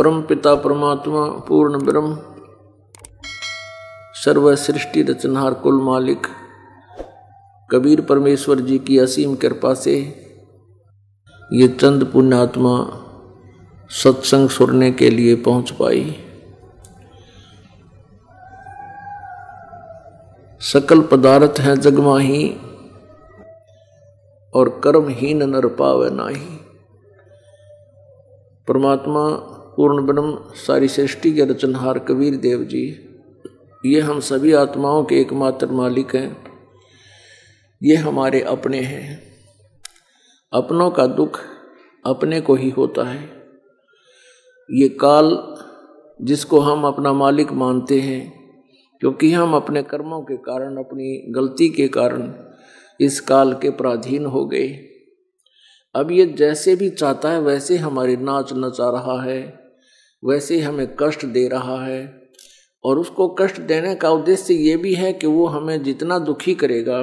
परम पिता परमात्मा पूर्ण ब्रह्म सर्व सृष्टि रचनहार कुल मालिक कबीर परमेश्वर जी की असीम कृपा से ये चंद पुण्यात्मा सत्संग सुनने के लिए पहुंच पाई। सकल पदार्थ हैं जगमाही और कर्महीन नर पावे नाही। परमात्मा पूर्ण ब्रह्म सारी सृष्टि के रचनहार कबीर देव जी ये हम सभी आत्माओं के एकमात्र मालिक हैं। ये हमारे अपने हैं। अपनों का दुख अपने को ही होता है। ये काल जिसको हम अपना मालिक मानते हैं, क्योंकि हम अपने कर्मों के कारण, अपनी गलती के कारण इस काल के पराधीन हो गए। अब ये जैसे भी चाहता है वैसे हमारी नाच नचा रहा है, वैसे हमें कष्ट दे रहा है। और उसको कष्ट देने का उद्देश्य ये भी है कि वो हमें जितना दुखी करेगा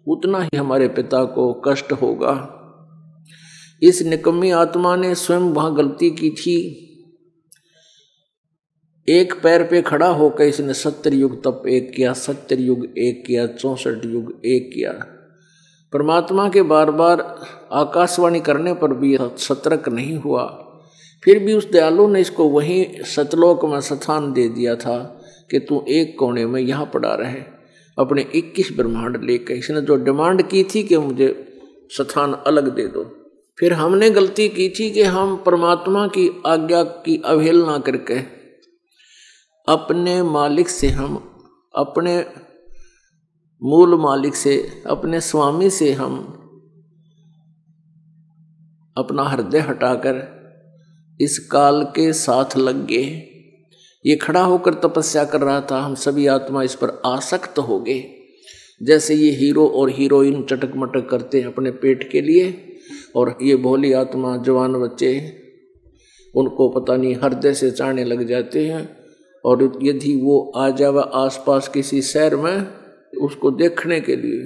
उतना ही हमारे पिता को कष्ट होगा। इस निकम्मी आत्मा ने स्वयं वहां गलती की थी। एक पैर पे खड़ा होकर इसने 70 युग तप एक किया, 70 युग एक किया, 64 युग एक किया। परमात्मा के बार बार आकाशवाणी करने पर भी सतर्क नहीं हुआ। फिर भी उस दयालु ने इसको वहीं सतलोक में स्थान दे दिया था कि तू एक कोने में यहाँ पड़ा रहे अपने 21 ब्रह्मांड लेकर। इसने जो डिमांड की थी कि मुझे स्थान अलग दे दो। फिर हमने गलती की थी कि हम परमात्मा की आज्ञा की अवहेलना करके अपने मालिक से, हम अपने मूल मालिक से, अपने स्वामी से हम अपना हृदय हटाकर इस काल के साथ लग गए। ये खड़ा होकर तपस्या कर रहा था, हम सभी आत्मा इस पर आसक्त हो गए। जैसे ये हीरो और हीरोइन चटक मटक करते हैं अपने पेट के लिए, और ये भोली आत्मा जवान बच्चे उनको पता नहीं हृदय से चाहने लग जाते हैं। और यदि वो आ जावे आसपास किसी शहर में उसको देखने के लिए,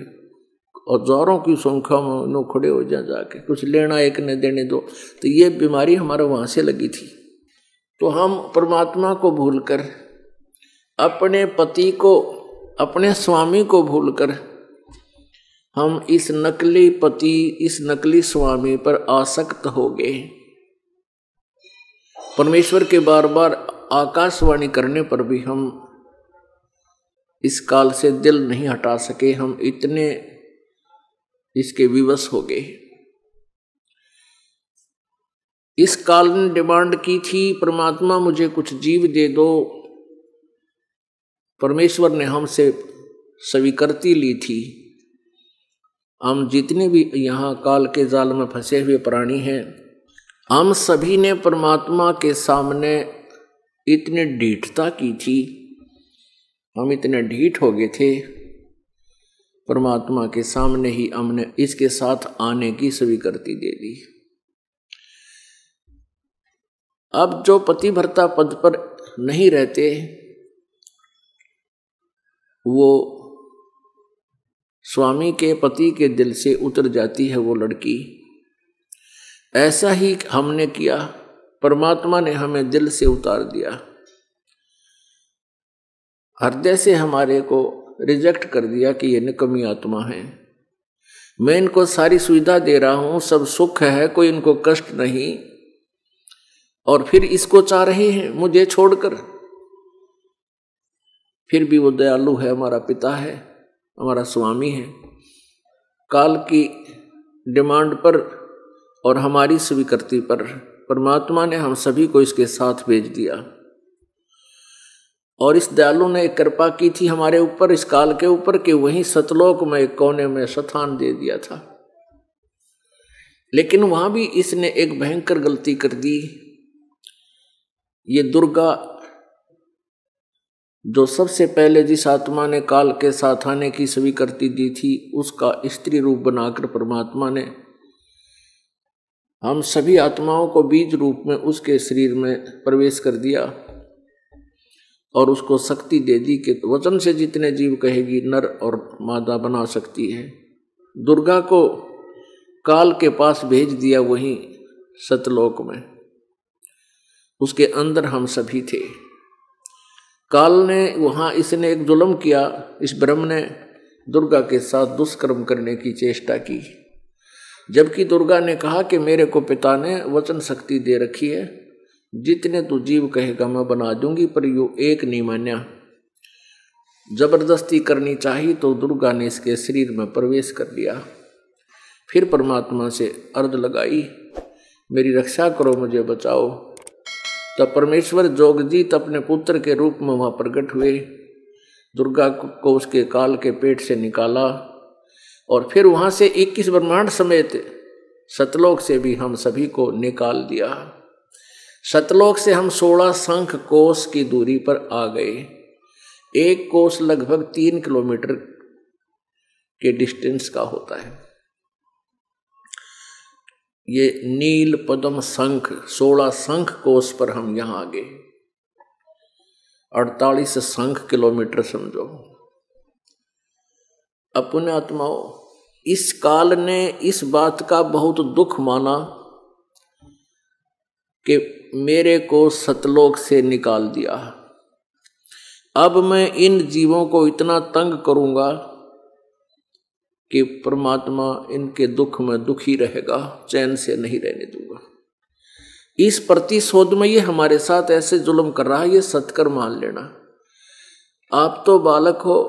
हजारों की संख्या में नो खड़े हो जाके कुछ लेना एक ने देने दो, तो ये बीमारी हमारे वहां से लगी थी। तो हम परमात्मा को भूलकर, अपने पति को, अपने स्वामी को भूलकर हम इस नकली पति, इस नकली स्वामी पर आसक्त हो गए। परमेश्वर के बार बार आकाशवाणी करने पर भी हम इस काल से दिल नहीं हटा सके। हम इतने इसके विवश हो गए। इस काल ने डिमांड की थी, परमात्मा मुझे कुछ जीव दे दो। परमेश्वर ने हमसे स्वीकृति ली थी। हम जितने भी यहाँ काल के जाल में फंसे हुए प्राणी हैं, हम सभी ने परमात्मा के सामने इतनी ढीठता की थी, हम इतने ढीठ हो गए थे। परमात्मा के सामने ही हमने इसके साथ आने की स्वीकृति दे दी। अब जो पतिव्रता पद पर नहीं रहते वो स्वामी के, पति के दिल से उतर जाती है वो लड़की। ऐसा ही हमने किया। परमात्मा ने हमें दिल से उतार दिया, हृदय से हमारे को रिजेक्ट कर दिया कि ये निकम्मी आत्मा है। मैं इनको सारी सुविधा दे रहा हूं, सब सुख है, कोई इनको कष्ट नहीं, और फिर इसको चाह रहे हैं मुझे छोड़कर। फिर भी वो दयालु है, हमारा पिता है, हमारा स्वामी है। काल की डिमांड पर और हमारी स्वीकृति पर परमात्मा ने हम सभी को इसके साथ भेज दिया। और इस दयालु ने एक कृपा की थी हमारे ऊपर, इस काल के ऊपर, कि वहीं सतलोक में एक कोने में स्थान दे दिया था। लेकिन वहां भी इसने एक भयंकर गलती कर दी। ये दुर्गा, जो सबसे पहले जिस आत्मा ने काल के साथ आने की स्वीकृति दी थी, उसका स्त्री रूप बनाकर परमात्मा ने हम सभी आत्माओं को बीज रूप में उसके शरीर में प्रवेश कर दिया और उसको शक्ति दे दी कि वचन से जितने जीव कहेगी नर और मादा बना सकती है। दुर्गा को काल के पास भेज दिया वहीं सतलोक में। उसके अंदर हम सभी थे। काल ने वहाँ इसने एक जुल्म किया, इस ब्रह्म ने दुर्गा के साथ दुष्कर्म करने की चेष्टा की, जबकि दुर्गा ने कहा कि मेरे को पिता ने वचन शक्ति दे रखी है, जितने तू जीव कहेगा मैं बना दूंगी, पर यो एक नहीं मान्या। जबरदस्ती करनी चाहिए तो दुर्गा ने इसके शरीर में प्रवेश कर लिया। फिर परमात्मा से अर्ज लगाई, मेरी रक्षा करो, मुझे बचाओ। तब परमेश्वर जोगजीत अपने पुत्र के रूप में वहाँ प्रकट हुए, दुर्गा को उसके काल के पेट से निकाला और फिर वहाँ से 21 ब्रह्मांड समेत सतलोक से भी हम सभी को निकाल दिया। सतलोक से हम 16 शंख कोस की दूरी पर आ गए। एक कोस लगभग 3 किलोमीटर के डिस्टेंस का होता है। ये नील पद्म शंख 16 शंख कोस पर हम यहाँ आ गए। 48 शंख किलोमीटर समझो। अपने आत्माओं, इस काल ने इस बात का बहुत दुख माना कि मेरे को सतलोक से निकाल दिया। अब मैं इन जीवों को इतना तंग करूंगा कि परमात्मा इनके दुख में दुखी रहेगा, चैन से नहीं रहने दूंगा। इस प्रतिशोध में ये हमारे साथ ऐसे जुल्म कर रहा है, ये सत्कर मान लेना। आप तो बालक हो,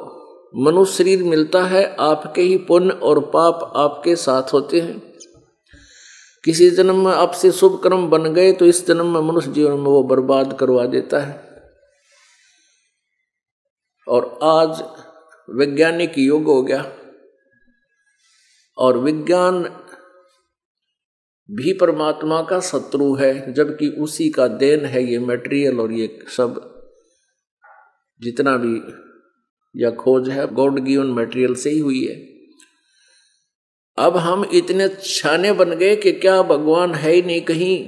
मनुष्य शरीर मिलता है, आपके ही पुण्य और पाप आपके साथ होते हैं। किसी जन्म में आपसे शुभ कर्म बन गए तो इस जन्म में मनुष्य जीवन में वो बर्बाद करवा देता है। और आज वैज्ञानिक युग हो गया और विज्ञान भी परमात्मा का शत्रु है, जबकि उसी का देन है ये मटेरियल और ये सब जितना भी या खोज है गॉड गिवन मटेरियल से ही हुई है। अब हम इतने छाने बन गए कि क्या भगवान है ही नहीं कहीं,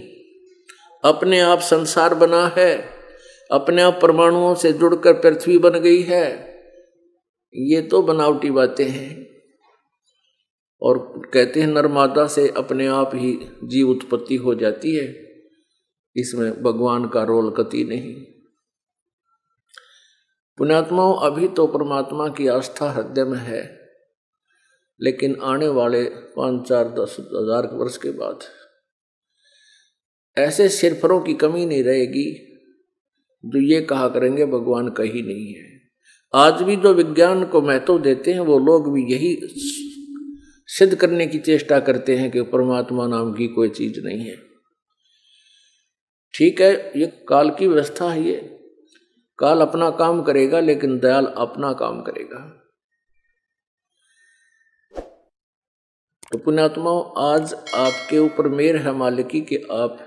अपने आप संसार बना है, अपने आप परमाणुओं से जुड़कर पृथ्वी बन गई है। ये तो बनावटी बातें हैं। और कहते हैं नरमादा से अपने आप ही जीव उत्पत्ति हो जाती है, इसमें भगवान का रोल कतई नहीं। पुण्यात्माओं, अभी तो परमात्मा की आस्था हृदय में है, लेकिन आने वाले 5, 4, 10 हजार वर्ष के बाद ऐसे सिरफरों की कमी नहीं रहेगी जो ये कहा करेंगे भगवान कहीं नहीं है। आज भी जो विज्ञान को महत्व देते हैं वो लोग भी यही सिद्ध करने की चेष्टा करते हैं कि परमात्मा नाम की कोई चीज नहीं है। ठीक है, ये काल की व्यवस्था है। ये काल अपना काम करेगा, लेकिन दयाल अपना काम करेगा। तो पुण्यात्माओं, आज आपके ऊपर मेहर है मालिकी कि आप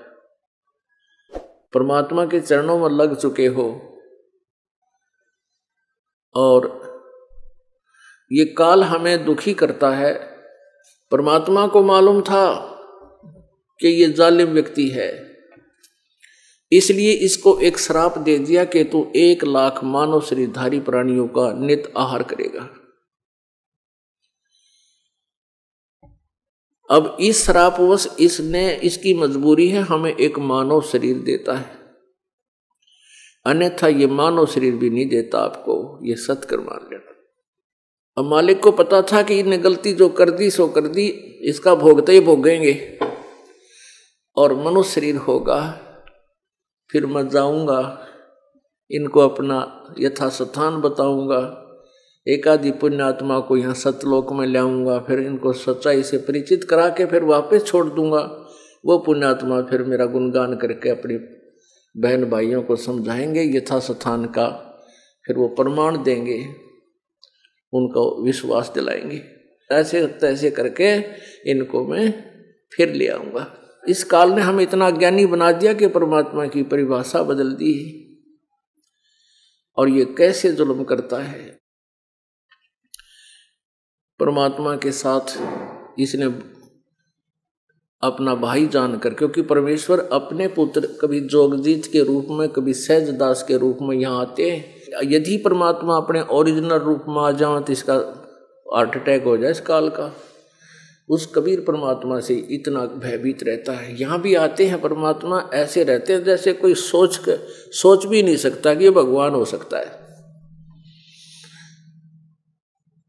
परमात्मा के चरणों में लग चुके हो। और ये काल हमें दुखी करता है। परमात्मा को मालूम था कि ये जालिम व्यक्ति है, इसलिए इसको एक श्राप दे दिया कि तू 1 लाख मानव शरीरधारी प्राणियों का नित आहार करेगा। अब इस श्रापवश इसकी मजबूरी है हमें एक मानव शरीर देता है, अन्यथा ये मानव शरीर भी नहीं देता आपको। ये सत्कर मान लेना। अब मालिक को पता था कि इन्हें गलती जो कर दी सो कर दी, इसका भोगते ही भोगेंगे और मनुष्य शरीर होगा। फिर मैं जाऊंगा, इनको अपना यथास्थान बताऊंगा, एक आदि पुण्यात्मा को यहाँ सतलोक में लाऊंगा, फिर इनको सच्चाई से परिचित करा के फिर वापस छोड़ दूंगा। वो पुण्यात्मा फिर मेरा गुणगान करके अपनी बहन भाइयों को समझाएंगे यथास्थान का, फिर वो प्रमाण देंगे, उनको विश्वास दिलाएंगे। ऐसे तैसे करके इनको मैं फिर ले आऊंगा। इस काल ने हमें इतना ज्ञानी बना दिया कि परमात्मा की परिभाषा बदल दी है। और ये कैसे जुल्म करता है परमात्मा के साथ। इसने अपना भाई जानकर, क्योंकि परमेश्वर अपने पुत्र कभी जोगजीत के रूप में, कभी सहजदास के रूप में यहाँ आते हैं। यदि परमात्मा अपने ओरिजिनल रूप में आ जाए तो इसका हार्ट अटैक हो जाए इस काल का। उस कबीर परमात्मा से इतना भयभीत रहता है। यहाँ भी आते हैं परमात्मा, ऐसे रहते हैं जैसे कोई सोच भी नहीं सकता कि ये भगवान हो सकता है।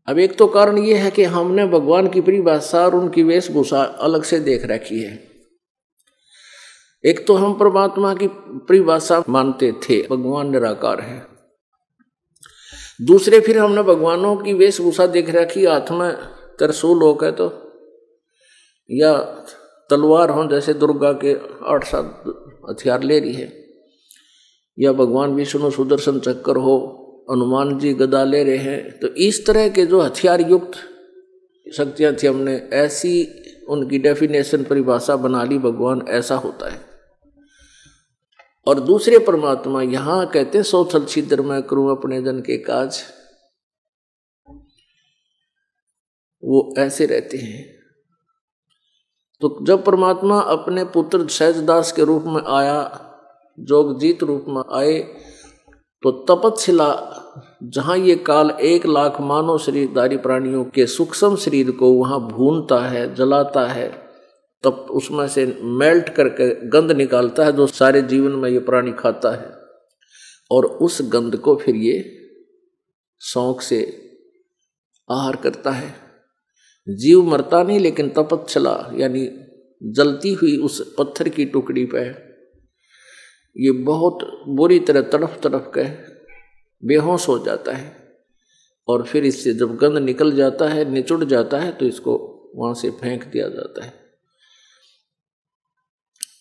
अब एक तो कारण ये है कि हमने भगवान की परिभाषा और उनकी वेशभूषा अलग से देख रखी है। एक तो हम परमात्मा की परिभाषा मानते थे, भगवान निराकार है। दूसरे फिर हमने भगवानों की वेशभूषा देख रखी, हाथ में त्रिशूल हो गए तो, या तलवार हो जैसे दुर्गा के 8-7 हथियार ले रही है, या भगवान विष्णु सुदर्शन चक्र हो, हनुमान जी गदा ले रहे हैं। तो इस तरह के जो हथियार युक्त शक्तियां थी, हमने ऐसी उनकी डेफिनेशन परिभाषा बना ली, भगवान ऐसा होता है। और दूसरे परमात्मा यहाँ कहते हैं सौ छल छिद्र मैं करूं अपने जन के काज, वो ऐसे रहते हैं। तो जब परमात्मा अपने पुत्र सहजदास के रूप में आया, जोगजीत रूप में आए, तो तपतशिला जहां ये काल 1 लाख मानव शरीरधारी प्राणियों के सूक्ष्म शरीर को वहां भूनता है, जलाता है, तब उसमें से मेल्ट करके गंध निकालता है जो सारे जीवन में ये प्राणी खाता है। और उस गंध को फिर ये शौक से आहार करता है। जीव मरता नहीं, लेकिन तपतशिला यानी जलती हुई उस पत्थर की टुकड़ी पे ये बहुत बुरी तरह तड़फ तड़फ के बेहोश हो जाता है। और फिर इससे जब गंध निकल जाता है, निचुड़ जाता है, तो इसको वहां से फेंक दिया जाता है।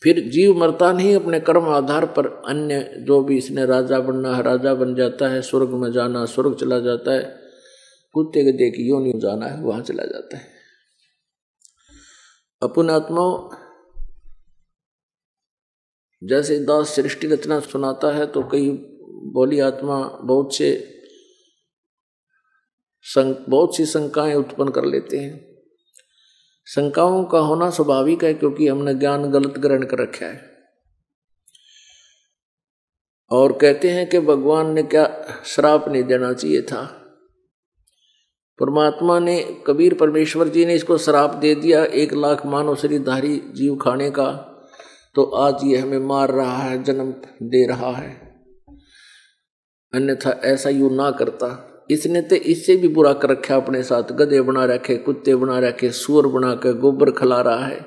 फिर जीव मरता नहीं, अपने कर्म आधार पर अन्य जो भी इसने राजा बनना है राजा बन जाता है, स्वर्ग में जाना स्वर्ग चला जाता है, कुत्ते गधे की योनि जाना है वहां चला जाता है। अपन आत्माओं, जैसे दास सृष्टि रचना सुनाता है तो कई बोली आत्मा बहुत सी शंकाएं उत्पन्न कर लेते हैं। शंकाओं का होना स्वाभाविक है, क्योंकि हमने ज्ञान गलत ग्रहण कर रखा है। और कहते हैं कि भगवान ने क्या श्राप नहीं देना चाहिए था। परमात्मा ने, कबीर परमेश्वर जी ने इसको श्राप दे दिया 1 लाख मानव शरीरधारी जीव खाने का, तो आज ये हमें मार रहा है, जन्म दे रहा है। अन्यथा ऐसा यूं ना करता। इसने तो इससे भी बुरा कर रखा अपने साथ, गधे बना रखे, कुत्ते बना रखे, सुअर बना के गोबर खिला रहा है।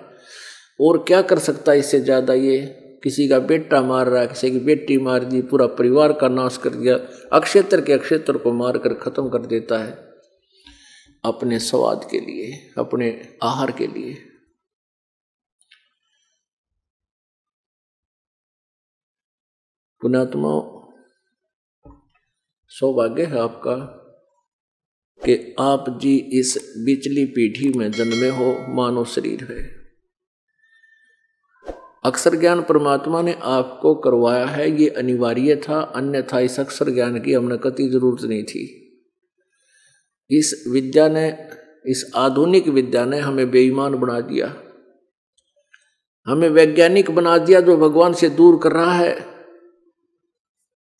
और क्या कर सकता है इससे ज्यादा? ये किसी का बेटा मार रहा है, किसी की बेटी मार दी, पूरा परिवार का नाश कर दिया, अक्षेत्र के अक्षेत्र को मार कर खत्म कर देता है अपने स्वाद के लिए, अपने आहार के लिए। पुण्यात्मा, सौभाग्य है आपका कि आप जी इस बिचली पीढ़ी में जन्मे हो, मानव शरीर है। अक्षर ज्ञान परमात्मा ने आपको करवाया है, ये अनिवार्य था, अन्यथा इस अक्षर ज्ञान की हमने कतई जरूरत नहीं थी। इस विद्या ने, इस आधुनिक विद्या ने हमें बेईमान बना दिया, हमें वैज्ञानिक बना दिया जो भगवान से दूर कर रहा है।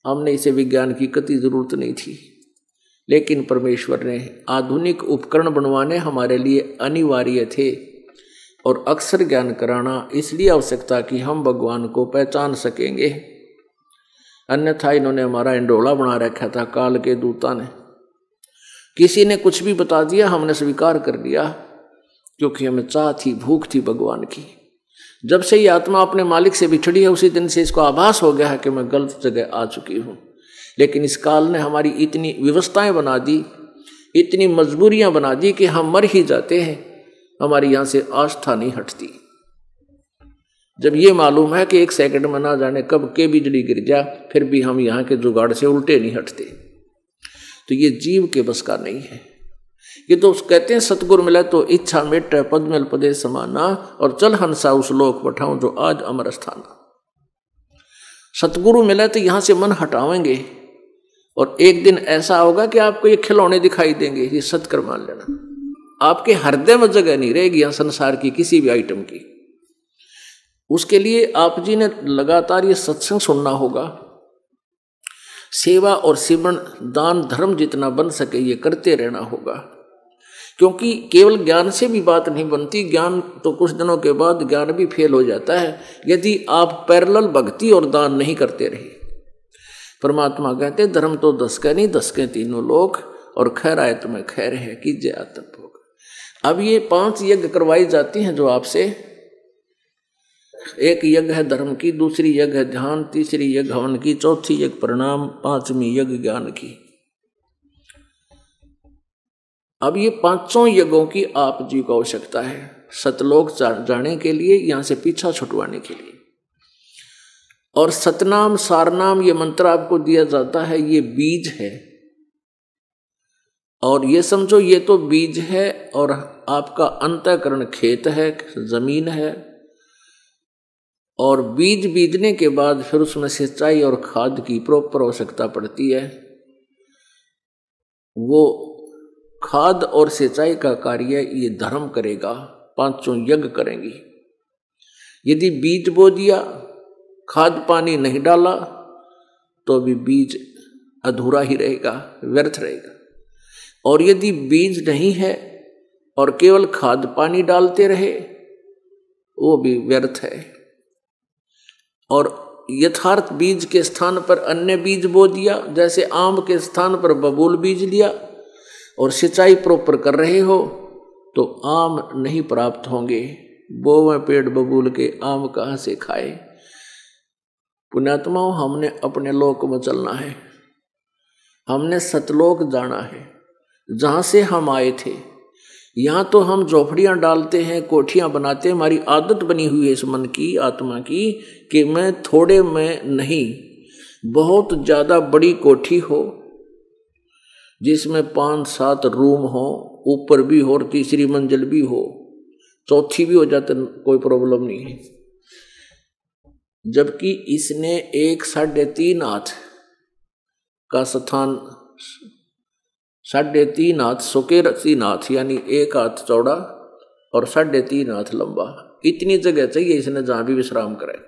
हमने इसे विज्ञान की कतई जरूरत नहीं थी, लेकिन परमेश्वर ने आधुनिक उपकरण बनवाने हमारे लिए अनिवार्य थे। और अक्षर ज्ञान कराना इसलिए आवश्यकता कि हम भगवान को पहचान सकेंगे, अन्यथा इन्होंने हमारा इंडोला बना रखा था काल के दूता ने। किसी ने कुछ भी बता दिया, हमने स्वीकार कर लिया, क्योंकि हमें चाह थी, भूख थी भगवान की। जब से ये आत्मा अपने मालिक से बिछड़ी है, उसी दिन से इसको आभास हो गया है कि मैं गलत जगह आ चुकी हूँ। लेकिन इस काल ने हमारी इतनी व्यवस्थाएं बना दी, इतनी मजबूरियां बना दी कि हम मर ही जाते हैं, हमारी यहाँ से आस्था नहीं हटती। जब ये मालूम है कि 1 सेकंड में ना जाने कब के बिजली गिर जा, फिर भी हम यहाँ के जुगाड़ से उल्टे नहीं हटते। तो ये जीव के बस का नहीं है। ये तो कहते हैं सतगुरु मिला तो इच्छा मेट पद्मल पदे समाना, और चल हंसा उस लोक पठाऊं जो आज अमर स्थाना। सतगुरु मिला तो यहाँ से मन हटावेंगे, और एक दिन ऐसा होगा कि आपको ये खिलौने दिखाई देंगे। ये सत्कर मान लेना, आपके हृदय में जगह नहीं रहेगी यहाँ संसार की किसी भी आइटम की। उसके लिए आप जी ने लगातार ये सत्संग सुनना होगा, सेवा और सिमरन दान धर्म जितना बन सके ये करते रहना होगा। क्योंकि केवल ज्ञान से भी बात नहीं बनती, ज्ञान तो कुछ दिनों के बाद ज्ञान भी फेल हो जाता है यदि आप पैरेलल भक्ति और दान नहीं करते रहे। परमात्मा कहते धर्म तो 10 के नहीं 10 के तीनों लोक, और खैर आए तुम्हें खैर है कीजिए आतप होगा। अब ये 5 यज्ञ करवाई जाती हैं जो आपसे, एक यज्ञ है धर्म की, दूसरी यज्ञ है ध्यान, तीसरी यज्ञ हवन की, चौथी यज्ञ प्रणाम, 5वीं यज्ञ ज्ञान की। अब ये 5 यज्ञों की आप जी को आवश्यकता है सतलोक जाने के लिए, यहां से पीछा छुटवाने के लिए। और सतनाम सारनाम ये मंत्र आपको दिया जाता है, ये बीज है। और ये समझो ये तो बीज है और आपका अंतःकरण खेत है, जमीन है। और बीज बीजने के बाद फिर उसमें सिंचाई और खाद की प्रॉपर आवश्यकता पड़ती है। वो खाद और सिंचाई का कार्य ये धर्म करेगा, 5 यज्ञ करेंगी। यदि बीज बो दिया, खाद पानी नहीं डाला, तो भी बीज अधूरा ही रहेगा, व्यर्थ रहेगा। और यदि बीज नहीं है और केवल खाद पानी डालते रहे, वो भी व्यर्थ है। और यथार्थ बीज के स्थान पर अन्य बीज बो दिया, जैसे आम के स्थान पर बबूल बीज लिया, और सिंचाई प्रॉपर कर रहे हो तो आम नहीं प्राप्त होंगे। बोवे पेड़ बबूल के, आम कहाँ से खाए। पुण्यात्माओं, हमने अपने लोक में चलना है, हमने सतलोक जाना है जहाँ से हम आए थे। यहाँ तो हम झोपड़ियाँ डालते हैं, कोठियाँ बनाते हैं, हमारी आदत बनी हुई है इस मन की, आत्मा की, कि मैं थोड़े में नहीं, बहुत ज़्यादा बड़ी कोठी हो जिसमें 5-7 रूम हो, ऊपर भी हो और तीसरी मंजिल भी हो, चौथी भी हो जाते, कोई प्रॉब्लम नहीं है। जबकि इसने 1 3.5 हाथ का स्थान, 3.5 हाथ सोके 3 हाथ, यानी 1 हाथ चौड़ा और 3.5 हाथ लंबा, इतनी जगह चाहिए इसने जहां भी विश्राम करे।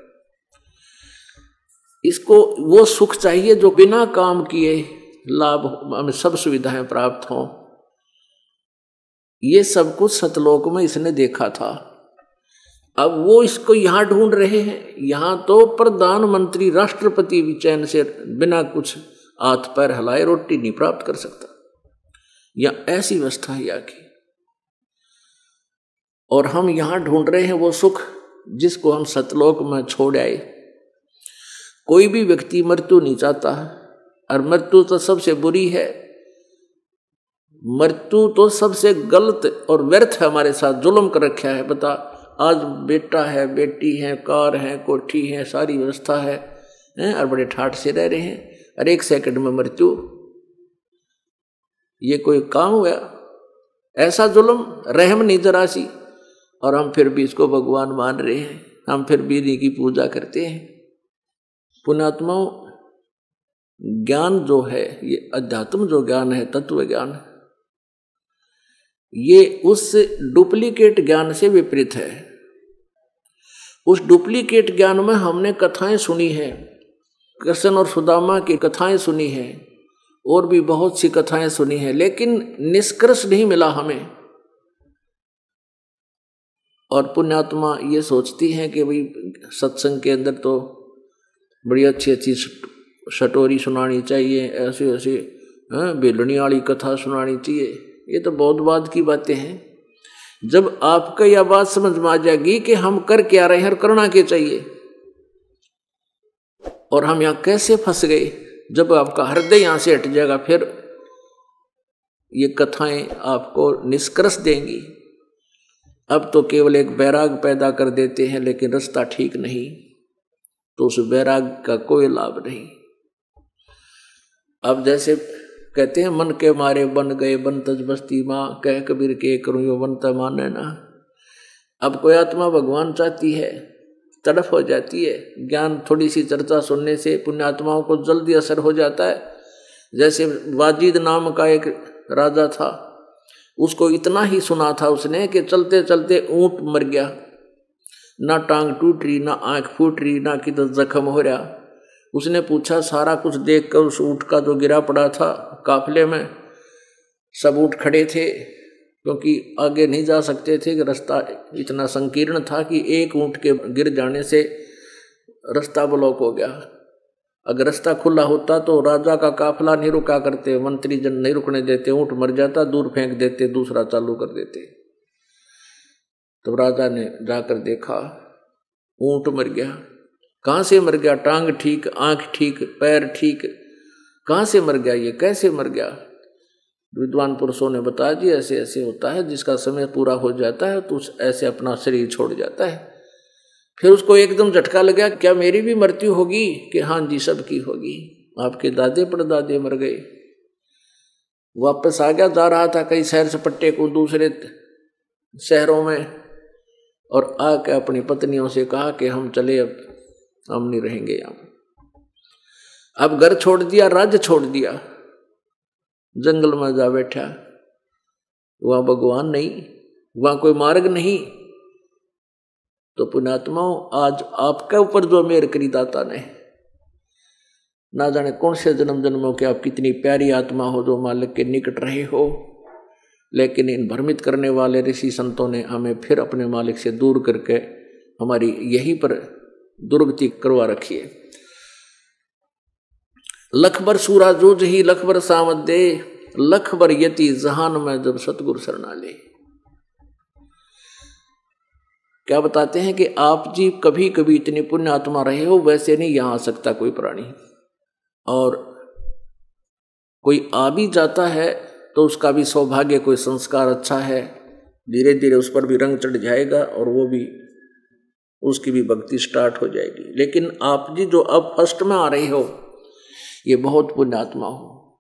इसको वो सुख चाहिए जो बिना काम किए लाभ, हमें सब सुविधाएं प्राप्त हों। ये सब कुछ सतलोक में इसने देखा था। अब वो इसको यहां ढूंढ रहे हैं। यहां तो प्रधानमंत्री राष्ट्रपति भी चैन से बिना कुछ हाथ पैर हिलाए रोटी नहीं प्राप्त कर सकता, या ऐसी व्यवस्था है यहाँ की। और हम यहां ढूंढ रहे हैं वो सुख जिसको हम सतलोक में छोड़ आए। कोई भी व्यक्ति मृत्यु नहीं चाहता है, और मृत्यु तो सबसे बुरी है, मृत्यु तो सबसे गलत और व्यर्थ है, हमारे साथ जुल्म कर रखा है। बता, आज बेटा है, बेटी है, कार है, कोठी है, सारी व्यवस्था है, और बड़े ठाठ से रह रहे हैं, और 1 सेकंड में मृत्यु। ये कोई काम हुआ? ऐसा जुल्म, रहम नहीं जरा सी। और हम फिर भी इसको भगवान मान रहे हैं, हम फिर भी इन्हीं की पूजा करते हैं। पुण्यात्माओं, ज्ञान जो है, ये अध्यात्म जो ज्ञान है, तत्व ज्ञान, ये उस डुप्लीकेट ज्ञान से विपरीत है। उस डुप्लीकेट ज्ञान में हमने कथाएं सुनी है, कृष्ण और सुदामा की कथाएं सुनी है, और भी बहुत सी कथाएं सुनी है, लेकिन निष्कर्ष नहीं मिला हमें। और पुण्यात्मा ये सोचती हैं कि भाई सत्संग के अंदर तो बड़ी अच्छी अच्छी शटोरी सुनानी चाहिए, ऐसे ऐसे बेलनी वाली कथा सुनानी चाहिए। ये तो बहुत बाद की बातें हैं। जब आपका यह बात समझ में आ जाएगी कि हम कर क्या रहे हैं और करना क्या चाहिए, और हम यहाँ कैसे फंस गए, जब आपका हृदय यहाँ से हट जाएगा, फिर ये कथाएं आपको निष्कर्ष देंगी। अब तो केवल एक वैराग पैदा कर देते हैं, लेकिन रास्ता ठीक नहीं, तो उस वैराग का कोई लाभ नहीं। अब जैसे कहते हैं, मन के मारे बन गए बन तज बस्ती माँ, कह कबीर के करूँ यो बनता माने ना। अब कोई आत्मा भगवान चाहती है, तड़फ हो जाती है, ज्ञान थोड़ी सी चर्चा सुनने से पुण्यात्माओं को जल्दी असर हो जाता है। जैसे वाजिद नाम का एक राजा था, उसको इतना ही सुना था उसने कि चलते चलते ऊंट मर गया, ना टांग टूट रही, ना आंख फूट रही, ना किधर जख्म हो रहा। उसने पूछा, सारा कुछ देखकर उस ऊंट का जो गिरा पड़ा था काफले में, सब ऊंट खड़े थे, क्योंकि आगे नहीं जा सकते थे कि रास्ता इतना संकीर्ण था कि एक ऊंट के गिर जाने से रास्ता ब्लॉक हो गया। अगर रास्ता खुला होता तो राजा का काफिला नहीं रुका करते, मंत्री जन नहीं रुकने देते, ऊंट मर जाता, दूर फेंक देते, दूसरा चालू कर देते। तो राजा ने जाकर देखा, ऊंट मर गया। कहाँ से मर गया? टांग ठीक, आंख ठीक, पैर ठीक, कहाँ से मर गया? ये कैसे मर गया? विद्वान पुरुषों ने बताया जी ऐसे ऐसे होता है, जिसका समय पूरा हो जाता है तो ऐसे अपना शरीर छोड़ जाता है। फिर उसको एकदम झटका लगा, क्या मेरी भी मृत्यु होगी? कि हाँ जी सबकी होगी, आपके दादे परदादे मर गए। वापस आ गया, जा रहा था कई शहर सपट्टे को दूसरे शहरों में, और आके अपनी पत्नियों से कहा कि हम चले, अब हम नहीं रहेंगे यहाँ। अब घर छोड़ दिया, राज्य छोड़ दिया, जंगल में जा बैठा। वहां भगवान नहीं, वहां कोई मार्ग नहीं। तो पुण्यात्माओं, आज आपके ऊपर जो मेहर करी दाता ने, ना जाने कौन से जन्म जन्मों के आप कितनी प्यारी आत्मा हो जो मालिक के निकट रहे हो, लेकिन इन भ्रमित करने वाले ऋषि संतों ने हमें फिर अपने मालिक से दूर करके हमारी यहीं पर दुर्गति करवा रखी है। लखबर सूरा जूझ ही लखबर सामत दे, लखबर यति जहान में जब सतगुरु शरणा ले। क्या बताते हैं कि आप जी कभी कभी इतनी पुण्य आत्मा रहे हो, वैसे नहीं यहां आ सकता कोई प्राणी। और कोई आ भी जाता है तो उसका भी सौभाग्य, कोई संस्कार अच्छा है, धीरे धीरे उस पर भी रंग चढ़ जाएगा और वो भी, उसकी भी भक्ति स्टार्ट हो जाएगी। लेकिन आप जी जो अब फर्स्ट में आ रहे हो, ये बहुत पुण्यात्मा हो।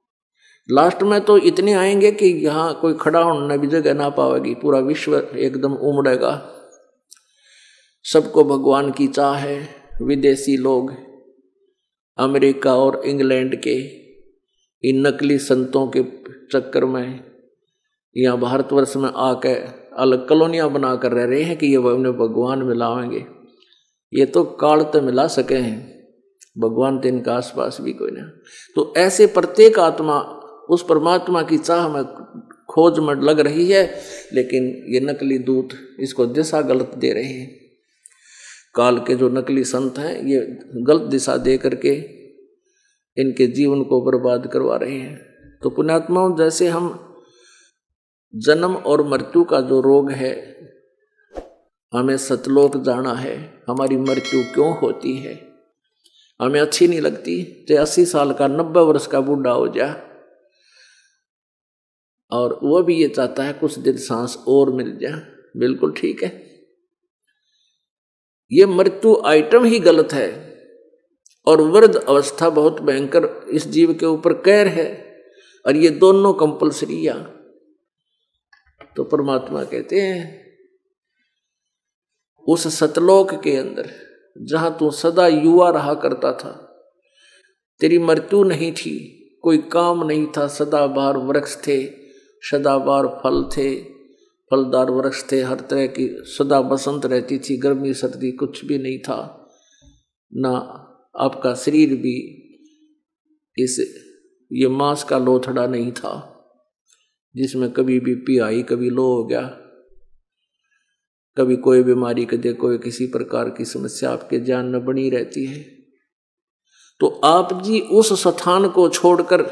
लास्ट में तो इतने आएंगे कि यहाँ कोई खड़ा होने भी जगह ना पाएगी, पूरा विश्व एकदम उमड़ेगा। सबको भगवान की चाह है। विदेशी लोग अमेरिका और इंग्लैंड के इन नकली संतों के चक्कर में यहाँ भारतवर्ष में आकर अलग कॉलोनियाँ बना कर रह रहे हैं कि ये उन्हें भगवान मिलाएंगे। ये तो काल तो मिला सके हैं, भगवान तो इनका आसपास भी कोई नहीं। तो ऐसे प्रत्येक आत्मा उस परमात्मा की चाह में खोज में लग रही है, लेकिन ये नकली दूत इसको दिशा गलत दे रहे हैं। काल के जो नकली संत हैं ये गलत दिशा दे करके इनके जीवन को बर्बाद करवा रहे हैं। तो पुण्यात्माओं, जैसे हम जन्म और मृत्यु का जो रोग है, हमें सतलोक जाना है, हमारी मृत्यु क्यों होती है, हमें अच्छी नहीं लगती। चाहे 80 साल का 90 वर्ष का बूढ़ा हो जा, और वह भी ये चाहता है कुछ देर सांस और मिल जाए, बिल्कुल ठीक है। ये मृत्यु आइटम ही गलत है, और वृद्ध अवस्था बहुत भयंकर इस जीव के ऊपर कहर है, और ये दोनों कंपलसरी। तो परमात्मा कहते हैं उस सतलोक के अंदर जहां तू सदा युवा रहा करता था, तेरी मृत्यु नहीं थी, कोई काम नहीं था, सदाबहार वृक्ष थे, सदाबहार फल थे, फलदार वृक्ष थे, हर तरह की सदा बसंत रहती थी, गर्मी सर्दी कुछ भी नहीं था, ना आपका शरीर भी ये मांस का लोथड़ा नहीं था जिसमें कभी बीपी आई, कभी लो हो गया, कभी कोई बीमारी, कभी कोई किसी प्रकार की समस्या आपके जान में बनी रहती है। तो आप जी उस स्थान को छोड़कर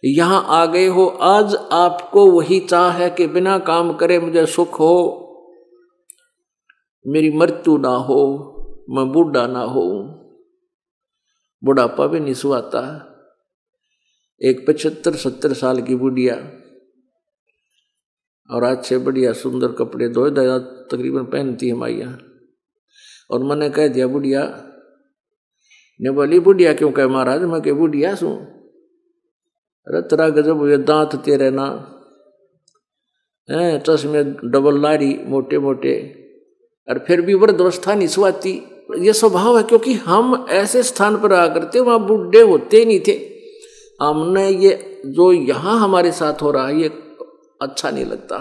यहां आ गए हो। आज आपको वही चाह है कि बिना काम करे मुझे सुख हो, मेरी मृत्यु ना हो, मैं बूढ़ा ना हो। बुढ़ापा भी नहीं सुहाता। एक 75-70 साल की बुढ़िया, और अच्छे बढ़िया सुंदर कपड़े धोए दया तकरीबन पहनती है माइया, और मैंने कह दिया बुढ़िया ने, बोली बुढ़िया क्यों कहे महाराज, मैं कह बुढ़िया सू, अरे तेरा गजब हुए दांत तेरे ना हैं, चश्मे डबल लारी मोटे मोटे, और फिर भी वृद्धावस्था नहीं सुहाती। ये स्वभाव है, क्योंकि हम ऐसे स्थान पर आ करते वहां बूढ़े होते नहीं थे। हमने ये जो यहाँ हमारे साथ हो रहा है ये अच्छा नहीं लगता,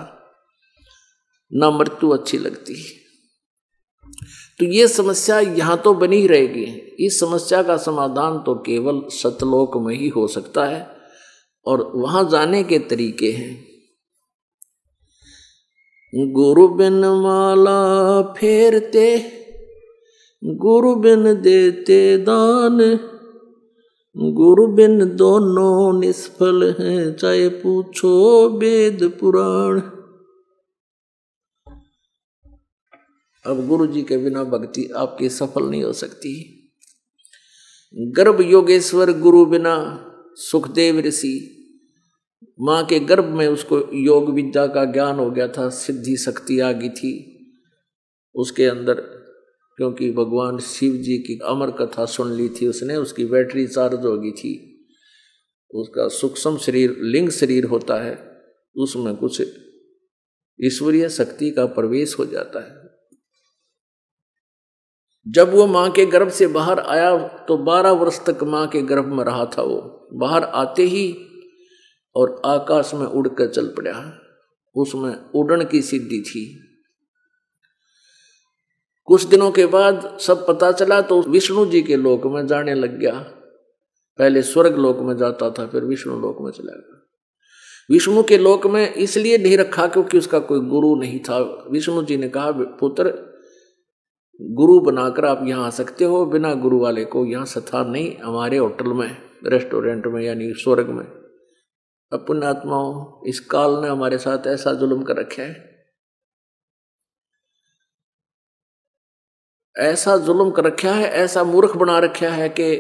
ना मृत्यु अच्छी लगती। तो ये समस्या यहाँ तो बनी ही रहेगी। इस समस्या का समाधान तो केवल सतलोक में ही हो सकता है, और वहां जाने के तरीके हैं। गुरु बिन माला फेरते, गुरु बिन देते दान, गुरु बिन दोनों निष्फल हैं, चाहे पूछो वेद पुराण। अब गुरु जी के बिना भक्ति आपकी सफल नहीं हो सकती। गर्भ योगेश्वर गुरु बिना, सुखदेव ऋषि माँ के गर्भ में उसको योग विद्या का ज्ञान हो गया था, सिद्धि शक्ति आ गई थी उसके अंदर, क्योंकि भगवान शिव जी की अमर कथा सुन ली थी उसने, उसकी बैटरी चार्ज हो गई थी। उसका सूक्ष्म शरीर लिंग शरीर होता है, उसमें कुछ ईश्वरीय शक्ति का प्रवेश हो जाता है। जब वो माँ के गर्भ से बाहर आया तो 12 वर्ष तक माँ के गर्भ में रहा था। वो बाहर आते ही और आकाश में उड़कर चल पड़ा, उसमें उड़न की सिद्धि थी। कुछ दिनों के बाद सब पता चला तो विष्णु जी के लोक में जाने लग गया। पहले स्वर्ग लोक में जाता था, फिर विष्णु लोक में चला गया। विष्णु के लोक में इसलिए नहीं रखा क्योंकि उसका कोई गुरु नहीं था। विष्णु जी ने कहा, पुत्र गुरु बनाकर आप यहाँ आ सकते हो, बिना गुरु वाले को यहाँ स्थान नहीं हमारे होटल में, रेस्टोरेंट में, यानी स्वर्ग में। अब पुण्यात्माओं, इस काल ने हमारे साथ ऐसा जुल्म कर रखा है, ऐसा जुल्म कर रखा है, ऐसा मूर्ख बना रखा है कि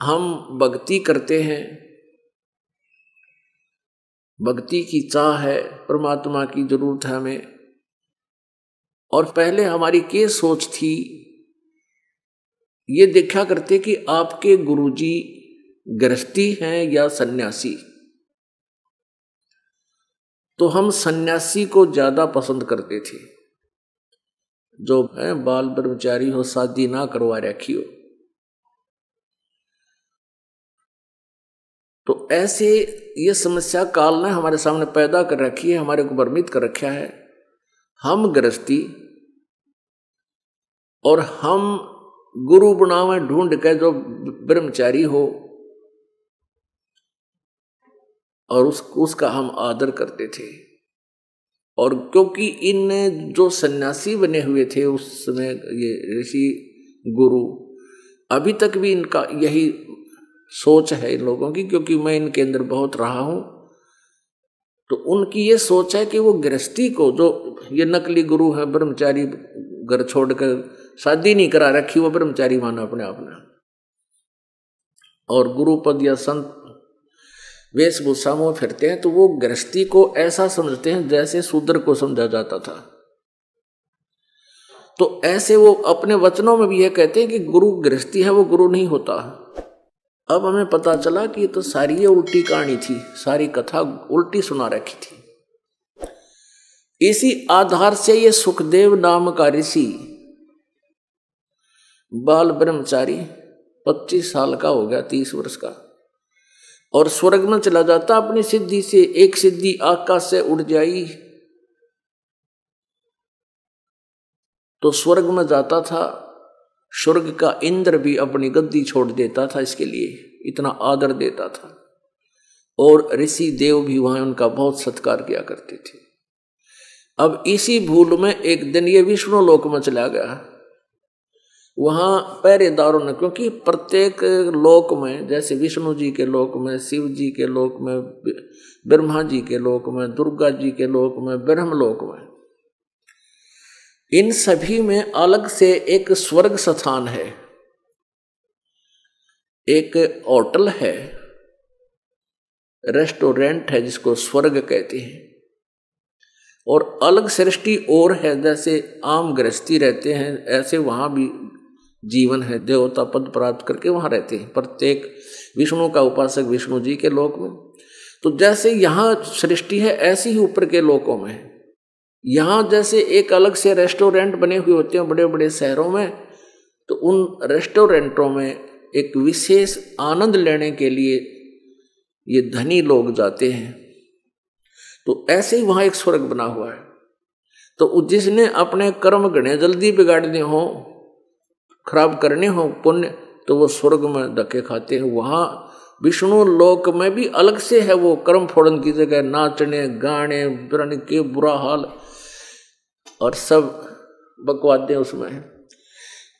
हम भक्ति करते हैं, भक्ति की चाह है, परमात्मा की जरूरत है हमें। और पहले हमारी क्या सोच थी, ये देखा करते कि आपके गुरुजी गृहस्थी हैं या सन्यासी, तो हम सन्यासी को ज्यादा पसंद करते थे, जो है बाल ब्रह्मचारी हो, शादी ना करवा रखी हो। तो ऐसे ये समस्या काल ने हमारे सामने पैदा कर रखी है, हमारे को भ्रमित कर रखा है। हम गृहस्थी और हम गुरु बनावे ढूंढ के जो ब्रह्मचारी हो, और उसका हम आदर करते थे। और क्योंकि इन जो सन्यासी बने हुए थे उस समय, ये ऋषि गुरु, अभी तक भी इनका यही सोच है इन लोगों की, क्योंकि मैं इनके अंदर बहुत रहा हूं, तो उनकी ये सोच है कि वो गृहस्थी को, जो ये नकली गुरु है, ब्रह्मचारी घर छोड़कर शादी नहीं करा रखी, वो ब्रह्मचारी माना अपने आप में, और गुरु पद या संत वेशभूषा में फिरते हैं, तो वो गृहस्थी को ऐसा समझते हैं जैसे शूद्र को समझा जाता था। तो ऐसे वो अपने वचनों में भी यह कहते हैं कि गुरु गृहस्थी है, वो गुरु नहीं होता। अब हमें पता चला कि ये तो सारी ये उल्टी कहानी थी, सारी कथा उल्टी सुना रखी थी। इसी आधार से ये सुखदेव नाम का ऋषि बाल ब्रह्मचारी 25 साल का हो गया, 30 वर्ष का, और स्वर्ग में चला जाता अपनी सिद्धि से। एक सिद्धि आकाश से उड़ जाई तो स्वर्ग में जाता था। स्वर्ग का इंद्र भी अपनी गद्दी छोड़ देता था इसके लिए, इतना आदर देता था, और ऋषि देव भी वहां उनका बहुत सत्कार किया करते थे। अब इसी भूल में एक दिन ये विष्णु लोक में चला गया। वहां पहरेदारों ने, क्योंकि प्रत्येक लोक में, जैसे विष्णु जी के लोक में, शिव जी के लोक में, ब्रह्मा जी के लोक में, दुर्गा जी के लोक में, ब्रह्म लोक में, इन सभी में अलग से एक स्वर्ग स्थान है, एक होटल है, रेस्टोरेंट है जिसको स्वर्ग कहते हैं, और अलग सृष्टि और है। जैसे आम गृहस्थी रहते हैं ऐसे वहां भी जीवन है, देवता पद प्राप्त करके वहां रहते हैं प्रत्येक विष्णु का उपासक विष्णु जी के लोक में। तो जैसे यहाँ सृष्टि है ऐसी ही ऊपर के लोकों में, यहाँ जैसे एक अलग से रेस्टोरेंट बने हुए होते हैं बड़े बड़े शहरों में, तो उन रेस्टोरेंटों में एक विशेष आनंद लेने के लिए ये धनी लोग जाते हैं। तो ऐसे ही वहाँ एक स्वर्ग बना हुआ है। तो जिसने अपने कर्म घने जल्दी बिगाड़ने हो, खराब करने हो पुण्य, तो वो स्वर्ग में धक्के खाते हैं। वहाँ विष्णु लोक में भी अलग से है, वो कर्म फोड़न की जगह नाचने गाने पुराने के बुरा हाल और सब बकवादे उसमें है।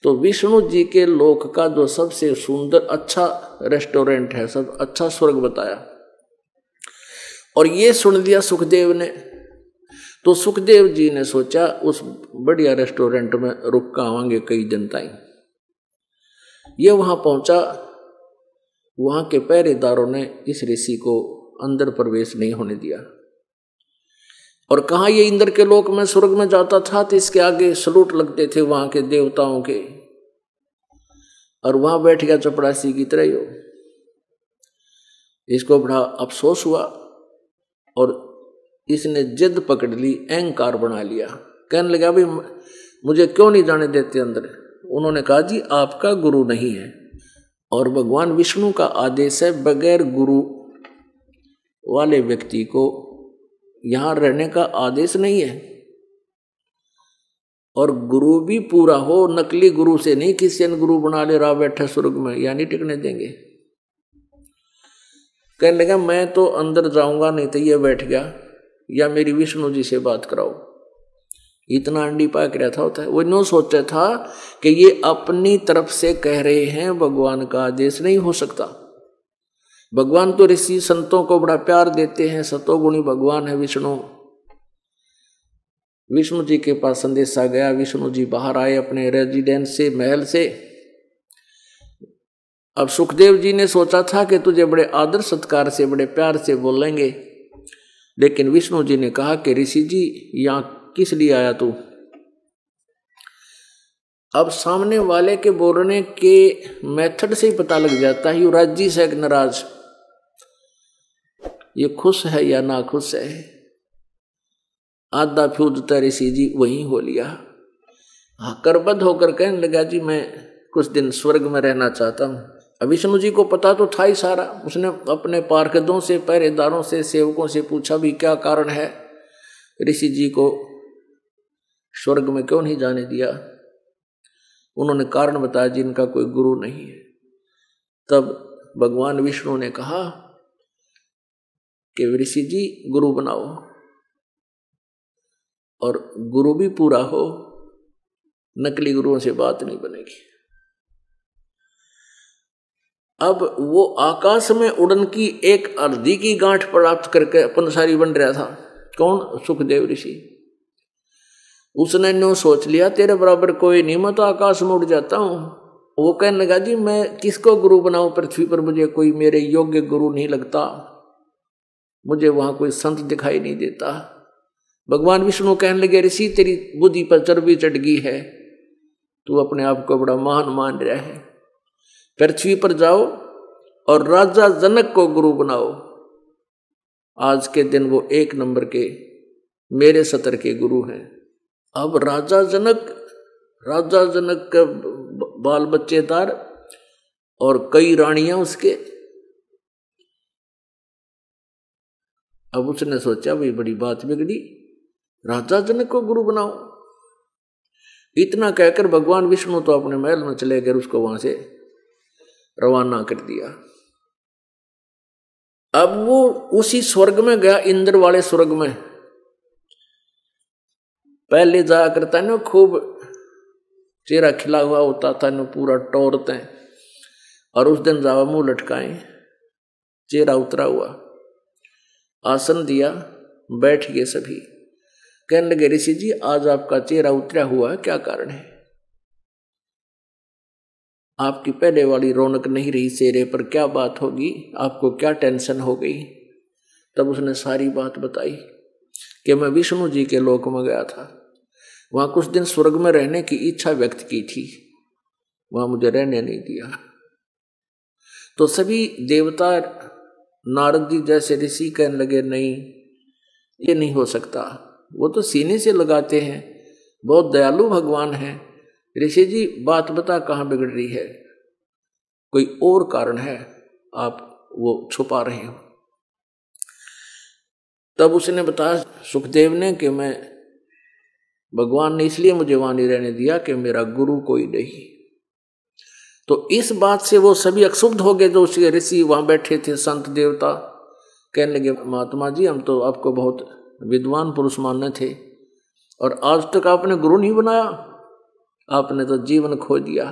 तो विष्णु जी के लोक का जो सबसे सुंदर अच्छा रेस्टोरेंट है, सब अच्छा स्वर्ग बताया। और ये सुन लिया सुखदेव ने, तो सुखदेव जी ने सोचा उस बढ़िया रेस्टोरेंट में रुक कर आवांगे कई दिन तक। ये वहां पहुंचा, वहां के पहरेदारों ने इस ऋषि को अंदर प्रवेश नहीं होने दिया और कहा ये इंद्र के लोक में स्वर्ग में जाता था तो इसके आगे सलूट लगते थे वहां के देवताओं के, और वहां बैठ गया चपड़ासी की तरह हो। इसको बड़ा अफसोस हुआ और इसने जिद पकड़ ली, अहंकार बना लिया। कहने लगा भाई मुझे क्यों नहीं जाने देते अंदर। उन्होंने कहा जी आपका गुरु नहीं है और भगवान विष्णु का आदेश है बगैर गुरु वाले व्यक्ति को यहां रहने का आदेश नहीं है। और गुरु भी पूरा हो, नकली गुरु से नहीं, किसी ने गुरु बना ले रहा बैठा स्वर्ग में, या नहीं टिकने देंगे। कहने लगा मैं तो अंदर जाऊंगा नहीं तो ये बैठ गया, या मेरी विष्णु जी से बात कराओ। इतना अंडी पाक रहा था होता है। वो नो सोचा था कि ये अपनी तरफ से कह रहे हैं, भगवान का आदेश नहीं हो सकता। भगवान तो ऋषि संतों को बड़ा प्यार देते हैं, सतोगुणी भगवान है विष्णु। विष्णु जी के पास संदेशा गया, विष्णु जी बाहर आए अपने रेजिडेंस से, महल से। अब सुखदेव जी ने सोचा था कि तुझे बड़े आदर सत्कार से बड़े प्यार से बोलेंगे, लेकिन विष्णु जी ने कहा कि ऋषि जी यहां किस लिए आया तू। अब सामने वाले के बोलने के मेथड से ही पता लग जाता है युवराज जी से नाराज, ये खुश है या ना खुश है। आधा फ्यूज तो ऋषि जी वहीं हो लिया। करबद्ध होकर कहने लगा जी मैं कुछ दिन स्वर्ग में रहना चाहता हूं। विष्णु जी को पता तो था ही सारा। उसने अपने पार्षदों से, पहरेदारों से, सेवकों से पूछा भी क्या कारण है ऋषि जी को स्वर्ग में क्यों नहीं जाने दिया। उन्होंने कारण बताया जिनका कोई गुरु नहीं है। तब भगवान विष्णु ने कहा कि ऋषि जी गुरु बनाओ और गुरु भी पूरा हो, नकली गुरुओं से बात नहीं बनेगी। अब वो आकाश में उड़न की एक अर्धी की गांठ प्राप्त करके पंसारी बन रहा था। कौन? सुखदेव ऋषि। उसने नो सोच लिया तेरे बराबर कोई नहीं, मैं तो आकाश में उड़ जाता हूं। वो कहने लगा जी मैं किसको गुरु बनाऊं, पृथ्वी पर मुझे कोई मेरे योग्य गुरु नहीं लगता, मुझे वहां कोई संत दिखाई नहीं देता। भगवान विष्णु कहने लगे ऋषि तेरी बुद्धि पर चर्बी चढ़ गई है, तू अपने आप को बड़ा महान मान रहा है। पृथ्वी पर जाओ और राजा जनक को गुरु बनाओ। आज के दिन वो 1 नंबर के मेरे सतर के गुरु हैं। अब राजा जनक के बाल बच्चेदार और कई रानियां उसके। अब उसने सोचा भाई बड़ी बात बिगड़ी, राजा जनक को गुरु बनाओ। इतना कहकर भगवान विष्णु तो अपने महल में चले गए, उसको वहां से रवाना कर दिया। अब वो उसी स्वर्ग में गया, इंद्र वाले स्वर्ग में। पहले जाया करता ना खूब चेहरा खिला हुआ होता था ना, पूरा टोरते, और उस दिन जावा मुंह लटकाए, चेहरा उतरा हुआ। आसन दिया, बैठ गए सभी। कहने लगे ऋषि जी आज आपका चेहरा उतरा हुआ है, क्या कारण है? आपकी पहले वाली रौनक नहीं रही चेहरे पर, क्या बात होगी? आपको क्या टेंशन हो गई? तब उसने सारी बात बताई कि मैं विष्णु जी के लोक में गया था, वहां कुछ दिन स्वर्ग में रहने की इच्छा व्यक्त की थी, वहां मुझे रहने नहीं दिया। तो सभी देवता नारद जी जैसे ऋषि कहने लगे नहीं ये नहीं हो सकता, वो तो सीने से लगाते हैं, बहुत दयालु भगवान हैं। ऋषि जी बात बता कहाँ बिगड़ रही है, कोई और कारण है, आप वो छुपा रहे हो। तब उसने बताया सुखदेव ने कि मैं भगवान ने इसलिए मुझे वहां नहीं रहने दिया कि मेरा गुरु कोई नहीं। तो इस बात से वो सभी अक्षुब्ध हो गए जो उसके ऋषि वहां बैठे थे, संत देवता। कहने लगे महात्मा जी हम तो आपको बहुत विद्वान पुरुष मानने थे और आज तक आपने गुरु नहीं बनाया, आपने तो जीवन खो दिया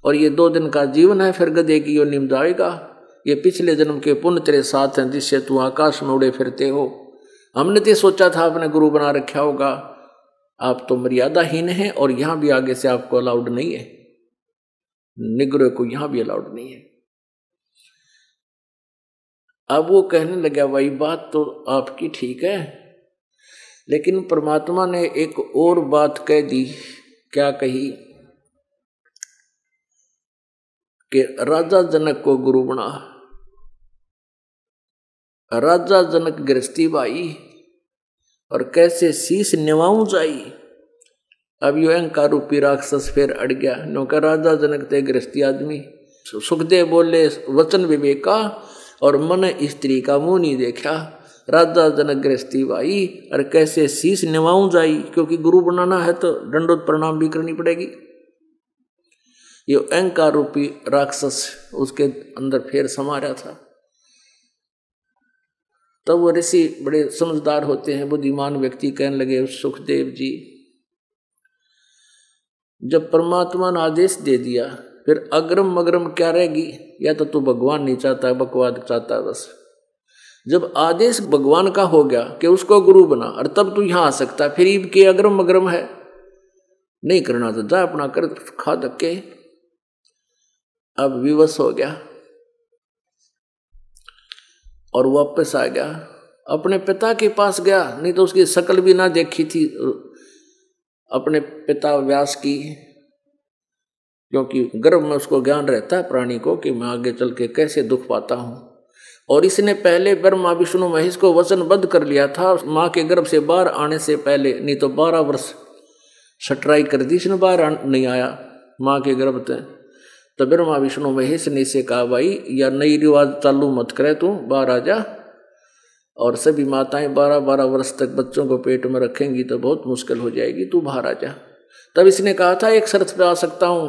और ये 2 दिन का जीवन है, फिर गधे की योनि में जाएगा। ये पिछले जन्म के पुण्य तेरे साथ हैं जिससे तू आकाश में उड़े फिरते हो। हमने तो सोचा था आपने गुरु बना रखा होगा, आप तो मर्यादाहीन हैं और यहां भी आगे से आपको अलाउड नहीं है, निग्रह को यहां भी अलाउड नहीं है। अब वो कहने लगा भाई बात तो आपकी ठीक है, लेकिन परमात्मा ने एक और बात कह दी। क्या कही? कि राजा जनक को गुरु बना। राजा जनक गृहस्थी भाई और कैसे शीश निवाऊं जाई। अब यो अहंकार रूपी राक्षस फिर अड़ गया। नौका राजा जनक थे गृहस्थी आदमी। सुखदेव बोले वचन विवेका और मन स्त्री का मुंह नहीं देखा। राजा जनक गृहस्थी भाई और कैसे शीश निवाऊं जाई, क्योंकि गुरु बनाना है तो दंडोत प्रणाम भी करनी पड़ेगी। ये अहंकार रूपी राक्षस उसके अंदर फिर समा रहा था। तब वो ऋषि बड़े समझदार होते हैं, बुद्धिमान व्यक्ति, कहने लगे सुखदेव जी जब परमात्मा ने आदेश दे दिया फिर अग्रम मग्रम क्या रहेगी? या तो तू भगवान नहीं चाहता, बकवाद चाहता है बस। जब आदेश भगवान का हो गया कि उसको गुरु बना और तब तू यहां आ सकता, फिर ईब के अग्रम मग्रम है नहीं करना तो जा अपना कर खा धक्के। अब विवश हो गया और वापस आ गया, अपने पिता के पास गया। नहीं तो उसकी शक्ल भी ना देखी थी अपने पिता व्यास की, क्योंकि गर्भ में उसको ज्ञान रहता है प्राणी को कि मैं आगे चल के कैसे दुख पाता हूं। और इसने पहले ब्रह्मा विष्णु महेश को वचनबद्ध कर लिया था माँ के गर्भ से बाहर आने से पहले। नहीं तो 12 वर्ष सटराई कर दी इसने, बाहर नहीं आया माँ के गर्भ से। तो ब्रह्मा विष्णु महेश ने इसे कहा भाई या नई रिवाज चालू मत करे, तू बाहर आ जा। और सभी माताएं 12-12 वर्ष तक बच्चों को पेट में रखेंगी तो बहुत मुश्किल हो जाएगी, तू बाहर आ जा। तब इसने कहा था एक शर्त पे आ सकता हूं,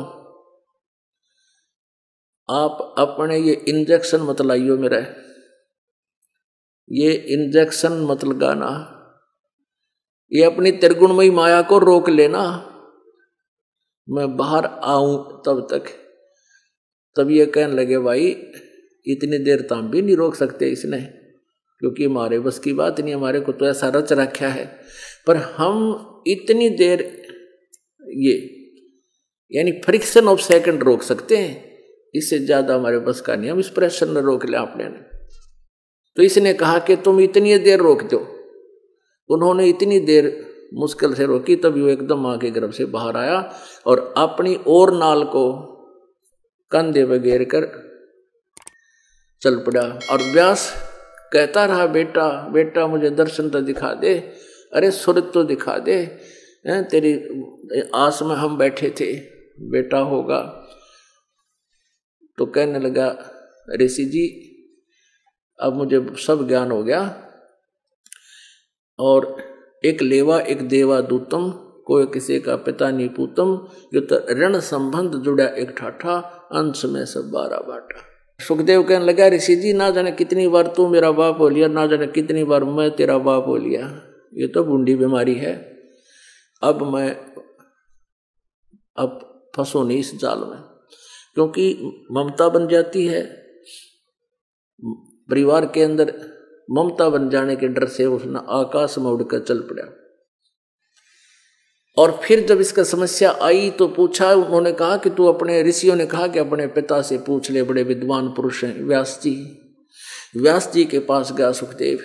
आप अपने ये इंजेक्शन मत लाइयो मेरा, ये इंजेक्शन मत लगाना, ये अपनी त्रिगुणमयी माया को रोक लेना, मैं बाहर आऊं तब तक। तब ये कहने लगे भाई इतनी देर तो हम भी नहीं रोक सकते इसने, क्योंकि हमारे बस की बात नहीं, हमारे को तो ऐसा रच रखा है। पर हम इतनी देर ये यानी फ्रिक्शन ऑफ सेकंड रोक सकते हैं, इससे ज्यादा हमारे बस का नहीं, हम इस प्रेशर ने रोक लिया आपने ने। तो इसने कहा कि तुम इतनी देर रोक दो। उन्होंने इतनी देर मुश्किल से रोकी, तभी वो एकदम मां के गर्भ से बाहर आया और अपनी और नाल को कंधे पे घेर कर चल पड़ा। और व्यास कहता रहा बेटा बेटा मुझे दर्शन तो दिखा दे, अरे स्वर्ग तो दिखा दे, तेरी आस में हम बैठे थे बेटा होगा। तो कहने लगा ऋषि जी अब मुझे सब ज्ञान हो गया और एक लेवा एक देवा दूतम, कोई किसी का पिता नहीं पूतम, जो तो ऋण संबंध जुड़ा एक ठाठा, अंश में सब 12 बाटा। सुखदेव कहने लगा ऋषि जी ना जाने कितनी बार तू मेरा बाप हो लिया, ना जाने कितनी बार मैं तेरा बाप हो लिया, ये तो बूंदी बीमारी है। अब मैं अब फंसो नहीं इस जाल में, क्योंकि ममता बन जाती है परिवार के अंदर। ममता बन जाने के डर से उसने आकाश में उड़कर चल पड़ा। और फिर जब इसका समस्या आई तो पूछा, उन्होंने कहा कि तू अपने ऋषियों ने कहा कि अपने पिता से पूछ ले, बड़े विद्वान पुरुष हैं व्यास जी। व्यास जी के पास गया सुखदेव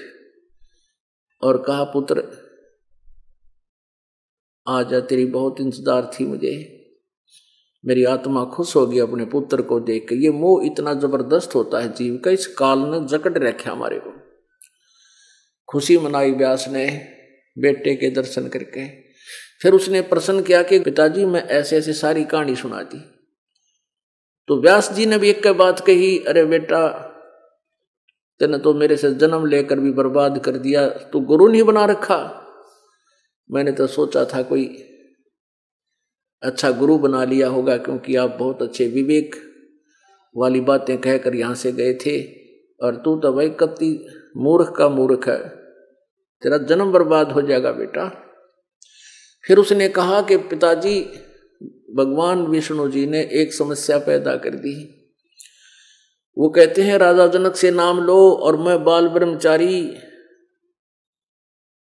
और कहा पुत्र आजा, तेरी बहुत इंतजार थी मुझे, मेरी आत्मा खुश होगी अपने पुत्र को देख के। ये मोह इतना जबरदस्त होता है जीव का, इस काल ने जकड़ रखा हमारे को। खुशी मनाई व्यास ने बेटे के दर्शन करके। फिर उसने प्रश्न किया कि पिताजी मैं ऐसे ऐसे सारी कहानी सुना दी। तो व्यास जी ने भी एक बात कही, अरे बेटा तेने तो मेरे से जन्म लेकर भी बर्बाद कर दिया, तू गुरु नहीं बना रखा। मैंने तो सोचा था कोई अच्छा गुरु बना लिया होगा, क्योंकि आप बहुत अच्छे विवेक वाली बातें कहकर यहाँ से गए थे, और तू तो भाई कति मूर्ख का मूर्ख है, तेरा जन्म बर्बाद हो जाएगा बेटा। फिर उसने कहा कि पिताजी, भगवान विष्णु जी ने एक समस्या पैदा कर दी। वो कहते हैं राजा जनक से नाम लो, और मैं बाल ब्रह्मचारी,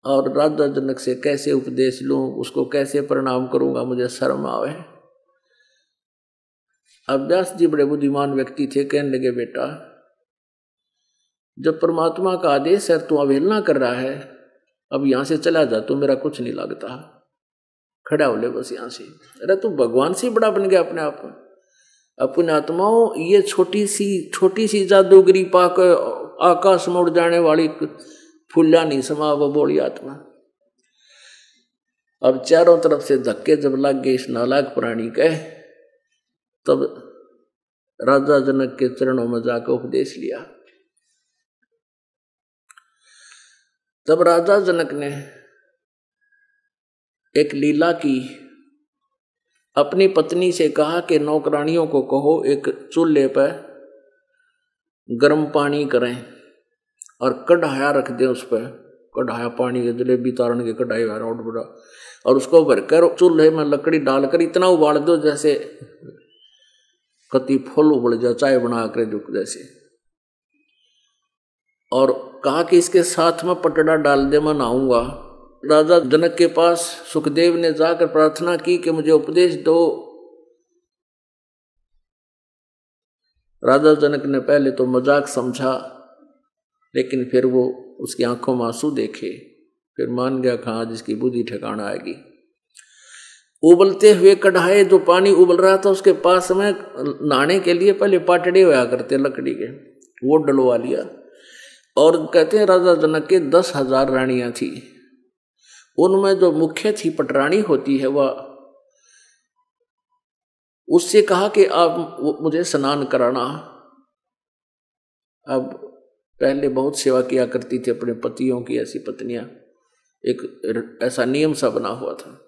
और राजा जनक से कैसे उपदेश लूं, उसको कैसे प्रणाम करूंगा, मुझे शर्म आवे। अब व्यास जी बड़े बुद्धिमान व्यक्ति थे, कहने लगे बेटा जब परमात्मा का आदेश है तू अवहेलना कर रहा है, अब यहां से चला जा, तो मेरा कुछ नहीं लगता, खड़ा हो ले बस यहां से। अरे तू भगवान से बड़ा बन गया अपने आप में। अपने आत्माओं, ये छोटी सी जादूगरी पाक आकाश में उड़ जाने वाली फूला नहीं समा वो बोली आत्मा। अब चारों तरफ से धक्के जब लग गए इस नालायक प्राणी के, तब राजा जनक के चरणों में जाकर उपदेश लिया। तब राजा जनक ने एक लीला की, अपनी पत्नी से कहा कि नौकरानियों को कहो एक चूल्हे पर गर्म पानी करें और कढ़ाया रख दें, उस पर कढ़ाया पानी के, जलेबी तारण के कढ़ाई बड़ा, और उसको भरकर चूल्हे में लकड़ी डालकर इतना उबाल दो जैसे कति फूल उबल जाए, चाय बना कर जो जैसे। और कहा कि इसके साथ में पटड़ा डाल दे, मैं नहाऊंगा। राजा जनक के पास सुखदेव ने जाकर प्रार्थना की कि मुझे उपदेश दो। राजा जनक ने पहले तो मजाक समझा, लेकिन फिर वो उसकी आंखों में आंसू देखे, फिर मान गया कहाँ जिसकी बुद्धि ठिकाना आएगी। उबलते हुए कढ़ाई, जो पानी उबल रहा था उसके पास में नहाने के लिए पहले पाटड़े होया करते लकड़ी के, वो डलवा लिया। और कहते हैं राजा जनक के 10,000 रानियां थी, उनमें जो मुख्य थी पटरानी होती है, वह उससे कहा कि आप मुझे स्नान कराना। अब पहले बहुत सेवा किया करती थी अपने पतियों की ऐसी पत्नियां, एक ऐसा नियम सा बना हुआ था।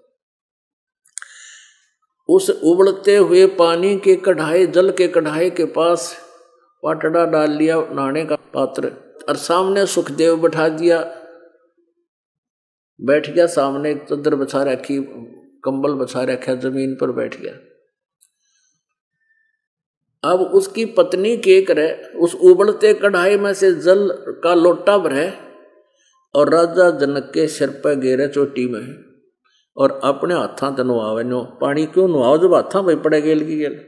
उस उबलते हुए पानी के कढ़ाई, जल के कढ़ाई के पास पाटड़ा डाल लिया, नहाने का पात्र, और सामने सुखदेव बैठा दिया, बैठ गया सामने, एक चादर बिछा रखी, कंबल बिछा रखा, जमीन पर बैठ गया। अब उसकी पत्नी के करे उस उबलते कढ़ाई में से जल का लोटा भरे और राजा जनक के सिर पर गिरे चोटी में, और अपने हाथा ते नुआवे। नो पानी क्यों नुआओ जब हाथा भाई पड़े गेल की गेल।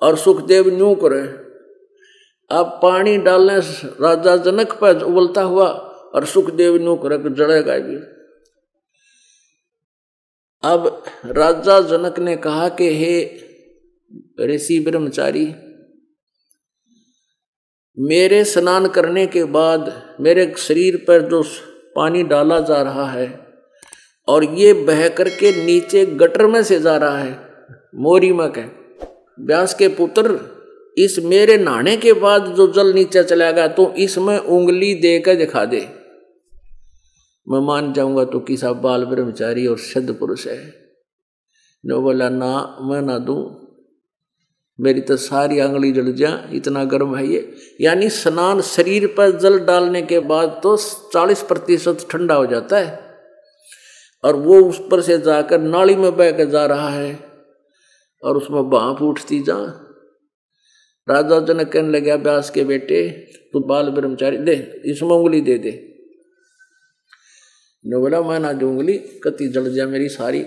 और सुखदेव न्यू करे, अब पानी डालने राजा जनक पर उबलता हुआ, और सुखदेव न्यू करे कि जड़ेगा भी। अब राजा जनक ने कहा कि हे ऋषि ब्रह्मचारी, मेरे स्नान करने के बाद मेरे शरीर पर जो पानी डाला जा रहा है और ये बह करके नीचे गटर में से जा रहा है, मोरी में कह व्यास के पुत्र, इस मेरे नहाने के बाद जो जल नीचे चलेगा तो इसमें उंगली देकर दिखा दे, मैं मान जाऊंगा तो किसा बाल ब्रह्मचारी और सिद्ध पुरुष है। नो बोला ना, मैं ना दूं, मेरी तो सारी आंगली जल जा, इतना गर्म है ये। यानी स्नान शरीर पर जल डालने के बाद तो 40% ठंडा हो जाता है, और वो उस पर से जाकर नाली में बह कर जा रहा है, और उसमें भाप उठती जा। राजा जनक कहने लगा व्यास के बेटे, तू बाल ब्रह्मचारी दे, इसमें उंगली दे दे। ने बोला मैं ना जो उंगली, कति जल जाए मेरी सारी,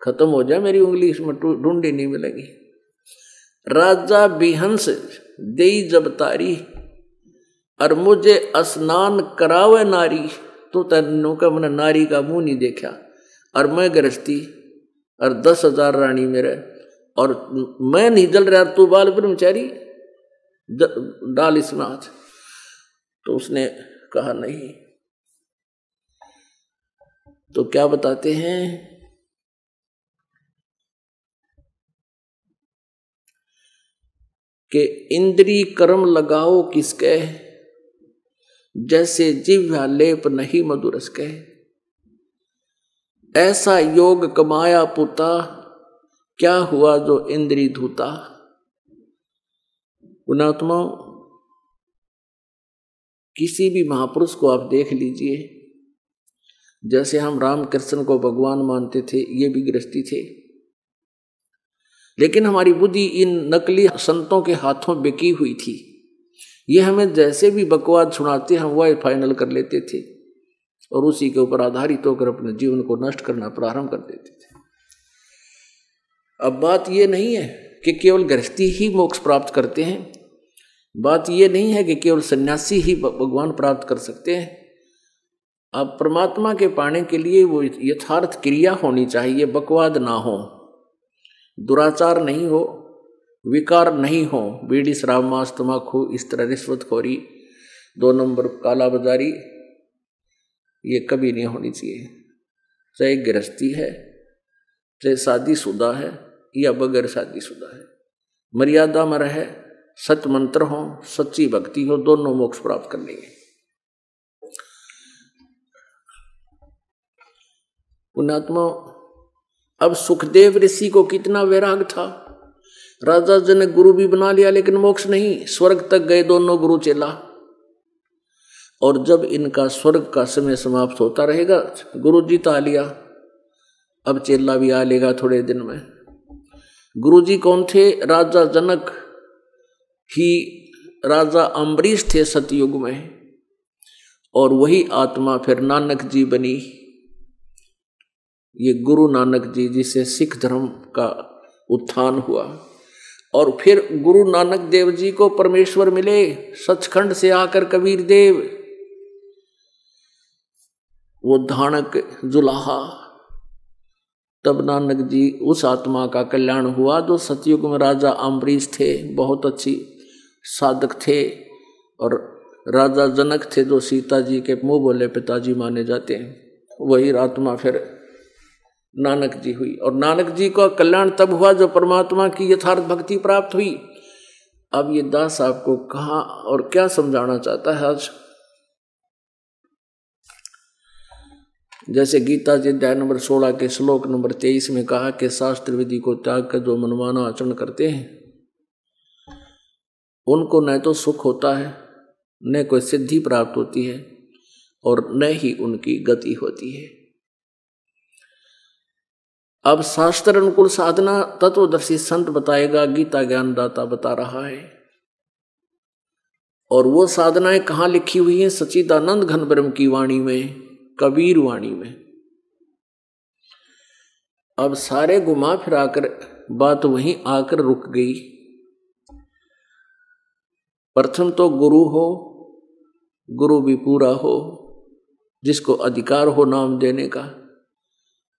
खत्म हो जाए मेरी उंगली, इसमें ढूंढी नहीं मिलेगी। राजा बिहंस दे जब तारी, और मुझे स्नान करावे नारी, तो तेनों का मैंने नारी का मुंह नहीं देखा, और मैं गृहस्थी और 10,000 रानी मेरे, और मैं नहीं जल रहा, तू बाल ब्रह्मचारी डाल इसमें हाथ। तो उसने कहा नहीं। तो क्या बताते हैं कि इंद्री कर्म लगाओ किसके, जैसे जिह्वा लेप नहीं मधुरस के। ऐसा योग कमाया पुता, क्या हुआ जो इंद्री धूता। पुणात्मा, किसी भी महापुरुष को आप देख लीजिए, जैसे हम रामकृष्ण को भगवान मानते थे, ये भी गृहस्थी थे, लेकिन हमारी बुद्धि इन नकली संतों के हाथों बिकी हुई थी। ये हमें जैसे भी बकवाद सुनाते हम वह फाइनल कर लेते थे और उसी के ऊपर आधारित होकर अपने जीवन को नष्ट करना प्रारंभ कर देते थे। अब बात ये नहीं है कि केवल गृहस्थी ही मोक्ष प्राप्त करते हैं, बात ये नहीं है कि केवल सन्यासी ही भगवान प्राप्त कर सकते हैं। अब परमात्मा के पाने के लिए वो यथार्थ क्रिया होनी चाहिए, बकवाद ना हो, दुराचार नहीं हो, विकार नहीं हो, बीड़ी शराब मांस तम्बाकू इस तरह रिश्वतखोरी 2 नंबर काला बाजारी ये कभी नहीं होनी चाहिए। चाहे गृहस्थी है, चाहे शादीशुदा है या बगैर शादीशुदा है, मर्यादा में रहे, सत मंत्र हो, सच्ची भक्ति हो, दोनों मोक्ष प्राप्त कर लेंगे। पुण्यात्मा, अब सुखदेव ऋषि को कितना वैराग था। राजा जी ने गुरु भी बना लिया लेकिन मोक्ष नहीं, स्वर्ग तक गए दोनों गुरु चेला। और जब इनका स्वर्ग का समय समाप्त होता रहेगा, गुरु जी तो आ लिया, अब चेला भी आ लेगा थोड़े दिन में। गुरु जी कौन थे? राजा जनक ही राजा अम्बरीश थे सतयुग में, और वही आत्मा फिर नानक जी बनी। ये गुरु नानक जी जिसे सिख धर्म का उत्थान हुआ, और फिर गुरु नानक देव जी को परमेश्वर मिले सचखंड से आकर कबीर देव, वो धानक जुलाहा। तब नानक जी उस आत्मा का कल्याण हुआ जो सतयुग में राजा अम्बरीश थे, बहुत अच्छी साधक थे, और राजा जनक थे जो सीता जी के मुंह बोले पिताजी माने जाते हैं। वही आत्मा फिर नानक जी हुई, और नानक जी का कल्याण तब हुआ जब परमात्मा की यथार्थ भक्ति प्राप्त हुई। अब ये दास आपको कहाँ और क्या समझाना चाहता है आज? जैसे गीता जी अध्याय नंबर 16 के श्लोक नंबर 23 में कहा कि शास्त्र विधि को त्याग कर जो मनमाना आचरण करते हैं उनको न तो सुख होता है, न कोई सिद्धि प्राप्त होती है, और न ही उनकी गति होती है। अब शास्त्र अनुकूल साधना तत्वदर्शी संत बताएगा, गीता ज्ञानदाता बता रहा है। और वो साधनाएं कहाँ लिखी हुई हैं? सच्चिदानंद घन ब्रह्म की वाणी में, कबीर वाणी में। अब सारे घुमा फिराकर बात वहीं आकर रुक गई। प्रथम तो गुरु हो, गुरु भी पूरा हो, जिसको अधिकार हो नाम देने का।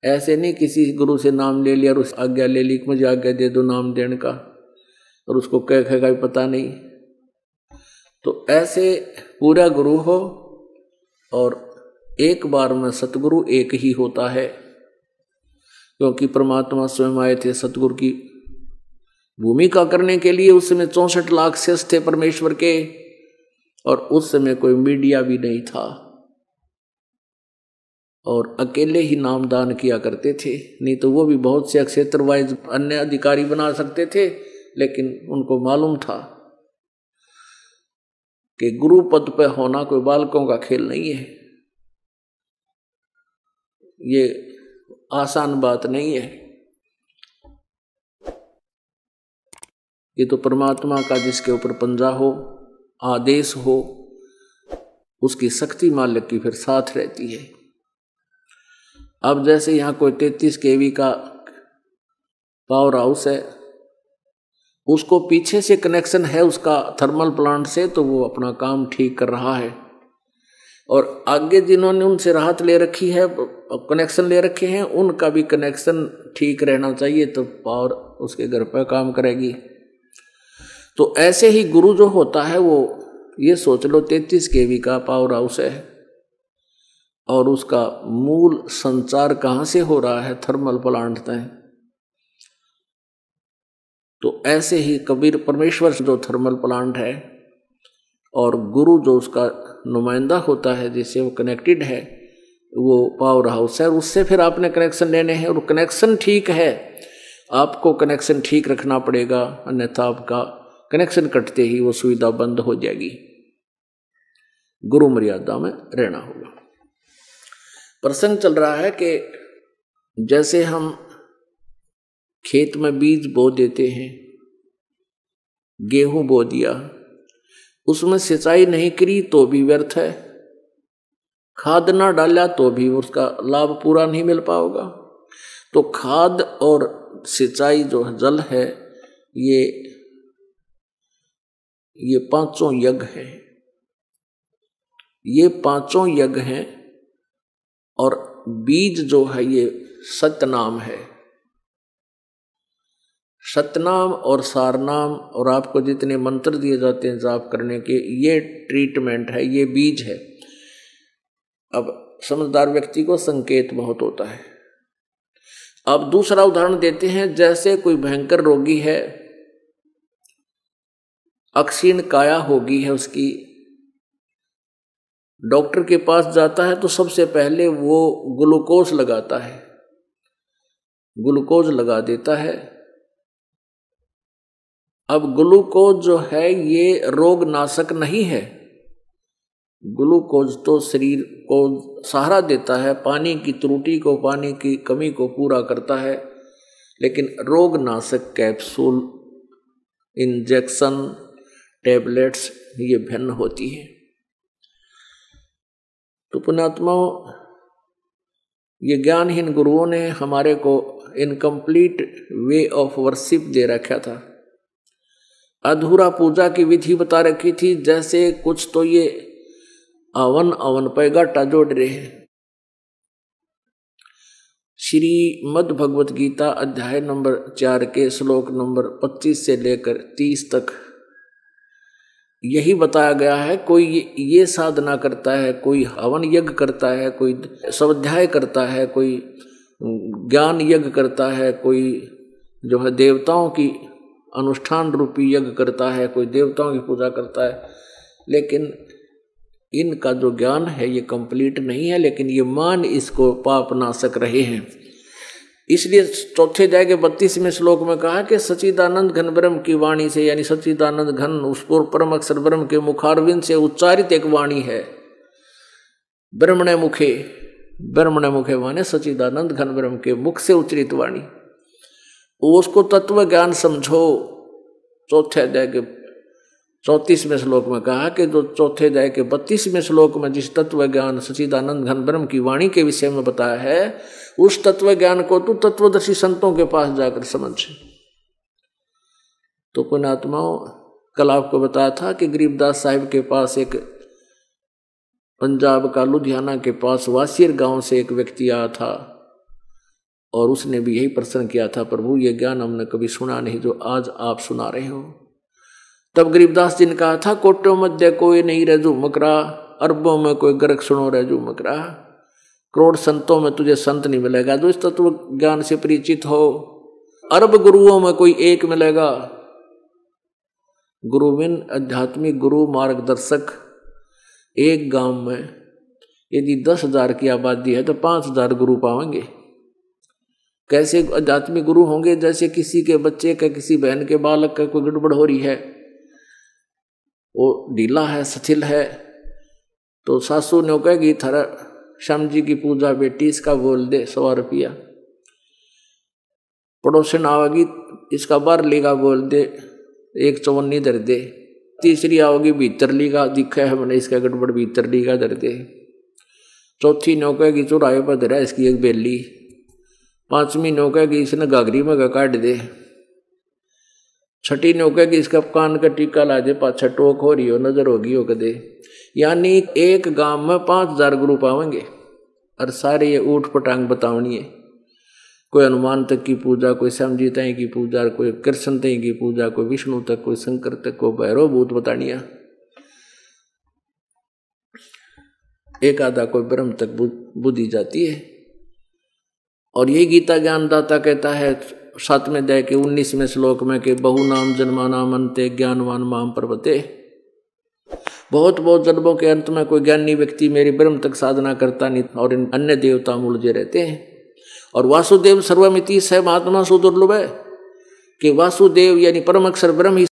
ऐसे नहीं किसी गुरु से नाम ले लिया और उस आज्ञा ले ली कि मुझे आज्ञा दे दो नाम देने का, और उसको क्या कहेगा भी पता नहीं। तो ऐसे पूरा गुरु हो, और एक बार में सतगुरु एक ही होता है, क्योंकि परमात्मा स्वयं आए थे सतगुरु की भूमिका करने के लिए। उस समय 64 लाख शेष थे परमेश्वर के, और उस समय कोई मीडिया भी नहीं था, और अकेले ही नामदान किया करते थे। नहीं तो वो भी बहुत से क्षेत्र वाइज अन्य अधिकारी बना सकते थे, लेकिन उनको मालूम था कि गुरु पद पर होना कोई बालकों का खेल नहीं है, ये आसान बात नहीं है। ये तो परमात्मा का जिसके ऊपर पंजा हो, आदेश हो, उसकी शक्ति मालिक की फिर साथ रहती है। अब जैसे यहाँ कोई 33 kV का पावर हाउस है, उसको पीछे से कनेक्शन है उसका थर्मल प्लांट से, तो वो अपना काम ठीक कर रहा है। और आगे जिन्होंने उनसे राहत ले रखी है, कनेक्शन ले रखे हैं, उनका भी कनेक्शन ठीक रहना चाहिए, तो पावर उसके घर पर काम करेगी। तो ऐसे ही गुरु जो होता है वो ये सोच लो 33 kV का पावर हाउस है, और उसका मूल संचार कहाँ से हो रहा है? थर्मल प्लांट से। तो ऐसे ही कबीर परमेश्वर जो थर्मल प्लांट है, और गुरु जो उसका नुमाइंदा होता है जिससे वो कनेक्टेड है, वो पावर हाउस है, उससे फिर आपने कनेक्शन लेने हैं। और कनेक्शन ठीक है, आपको कनेक्शन ठीक रखना पड़ेगा, अन्यथा आपका कनेक्शन कटते ही वो सुविधा बंद हो जाएगी। गुरु मर्यादा में रहना होगा। प्रसंग चल रहा है कि जैसे हम खेत में बीज बो देते हैं, गेहूं बो दिया, उसमें सिंचाई नहीं करी तो भी व्यर्थ है, खाद ना डाला तो भी उसका लाभ पूरा नहीं मिल पाएगा। तो खाद और सिंचाई जो जल है, ये पांचों यज्ञ हैं, ये पांचों यज्ञ हैं। और बीज जो है ये सतनाम है। सतनाम और सारनाम और आपको जितने मंत्र दिए जाते हैं जाप करने के, ये ट्रीटमेंट है, ये बीज है। अब समझदार व्यक्ति को संकेत बहुत होता है। अब दूसरा उदाहरण देते हैं, जैसे कोई भयंकर रोगी है, अक्षीण काया होगी है उसकी, डॉक्टर के पास जाता है तो सबसे पहले वो ग्लूकोज लगाता है, ग्लूकोज लगा देता है। अब ग्लूकोज जो है ये रोग नाशक नहीं है, ग्लूकोज तो शरीर को सहारा देता है, पानी की त्रुटि को, पानी की कमी को पूरा करता है। लेकिन रोग नाशक कैप्सूल, इंजेक्शन, टैबलेट्स ये भिन्न होती है। तो पुण्यात्माओं, ये ज्ञानहीन गुरुओं ने हमारे को इनकम्प्लीट वे ऑफ वर्शिप दे रखा था, अधूरा पूजा की विधि बता रखी थी। जैसे कुछ तो ये अवन पे गाटा जोड़ रहे हैं। श्रीमद् भगवत गीता अध्याय नंबर 4 के श्लोक नंबर 25 से लेकर 30 तक यही बताया गया है। कोई ये साधना करता है, कोई हवन यज्ञ करता है, कोई स्वाध्याय करता है, कोई ज्ञान यज्ञ करता है, कोई जो है देवताओं की अनुष्ठान रूपी यज्ञ करता है, कोई देवताओं की पूजा करता है। लेकिन इनका जो ज्ञान है ये कंप्लीट नहीं है, लेकिन ये मान इसको पाप नाशक रहे हैं। इसलिए चौथे अध्याय के 32वें श्लोक में कहा कि सच्चिदानंद घन ब्रह्म की वाणी से, यानी सच्चिदानंद घन उस परम अक्षर ब्रह्म के मुखारविंद से उच्चारित एक वाणी है, ब्रह्मणे मुखे। ब्रह्मणे मुखे माने सच्चिदानंद घन ब्रह्म के मुख से उच्चरित वाणी, उसको तत्व ज्ञान समझो। चौथे अध्याय के 34वें श्लोक में कहा कि जो चौथे अध्याय के 32वें श्लोक में जिस तत्व ज्ञान सच्चिदानंद घन ब्रह्म की वाणी के विषय में बताया है, उस तत्व ज्ञान को तू तत्वदर्शी संतों के पास जाकर समझ। तो पुण्यात्माओं, कल आपको बताया था कि गरीबदास साहिब के पास एक पंजाब का लुधियाना के पास वासियर गांव से एक व्यक्ति आया था और उसने भी यही प्रश्न किया था, प्रभु ये ज्ञान हमने कभी सुना नहीं जो आज आप सुना रहे हो। तब गरीबदास जी ने कहा था, कोटों मध्य कोई नहीं रजू मकरा, अरबों में कोई गर्क सुनो रजू मकरा। करोड़ संतों में तुझे संत नहीं मिलेगा जो इस तत्व ज्ञान से परिचित हो, अरब गुरुओं में कोई एक मिलेगा। गुरुविन आध्यात्मिक गुरु मार्गदर्शक एक गांव में यदि 10,000 की आबादी है तो 5,000 गुरु पाएंगे। कैसे आध्यात्मिक गुरु होंगे? जैसे किसी के बच्चे का, किसी बहन के बालक का कोई गड़बड़ हो रही है, वो ढीला है, शिथिल है, तो सासू ने कहेगी थारा श्याम जी की पूजा बेटी, इसका बोल दे 100 रुपया। पड़ोसन आवेगी, इसका 12 लीगा बोल दे, 1 चवन्नी धर दे। तीसरी आओगी, भीतर लीगा दिखा है मैंने, इसका गड़बड़ भीतर लीगा धर दे। चौथी नौका की चौराहे पर धरा इसकी एक बेली। 5वीं नौका की इसने गागरी में काट दे। 6ठी नौका की इसका कान का टीका ला दे, पाछा टोक हो रही हो, नजर होगी हो कदे। यानी एक गांव में 5,000 गुरु पावेंगे और सारे ये ऊट पटांग बतावनी है। कोई हनुमान तक की पूजा, कोई श्याम जी तय की पूजा, कोई कृष्ण तय की पूजा, कोई विष्णु तक, कोई शंकर तक, कोई भैरव भूत बतानिया, एक आधा कोई ब्रह्म तक बुद्धि जाती है। और यही गीता ज्ञानदाता कहता है 7वें अध्याय के 19वें श्लोक में कि बहु नाम जन्मा नाम अंते ज्ञानवान माम प्रपते। बहुत बहुत जन्मों के अंत में कोई ज्ञानी व्यक्ति मेरी ब्रह्म तक साधना करता नहीं और इन अन्य देवता उलझे रहते हैं। और वासुदेव सर्वमिति स महात्मा सुदुर्लभ है कि वासुदेव यानी परम अक्षर ब्रह्म ही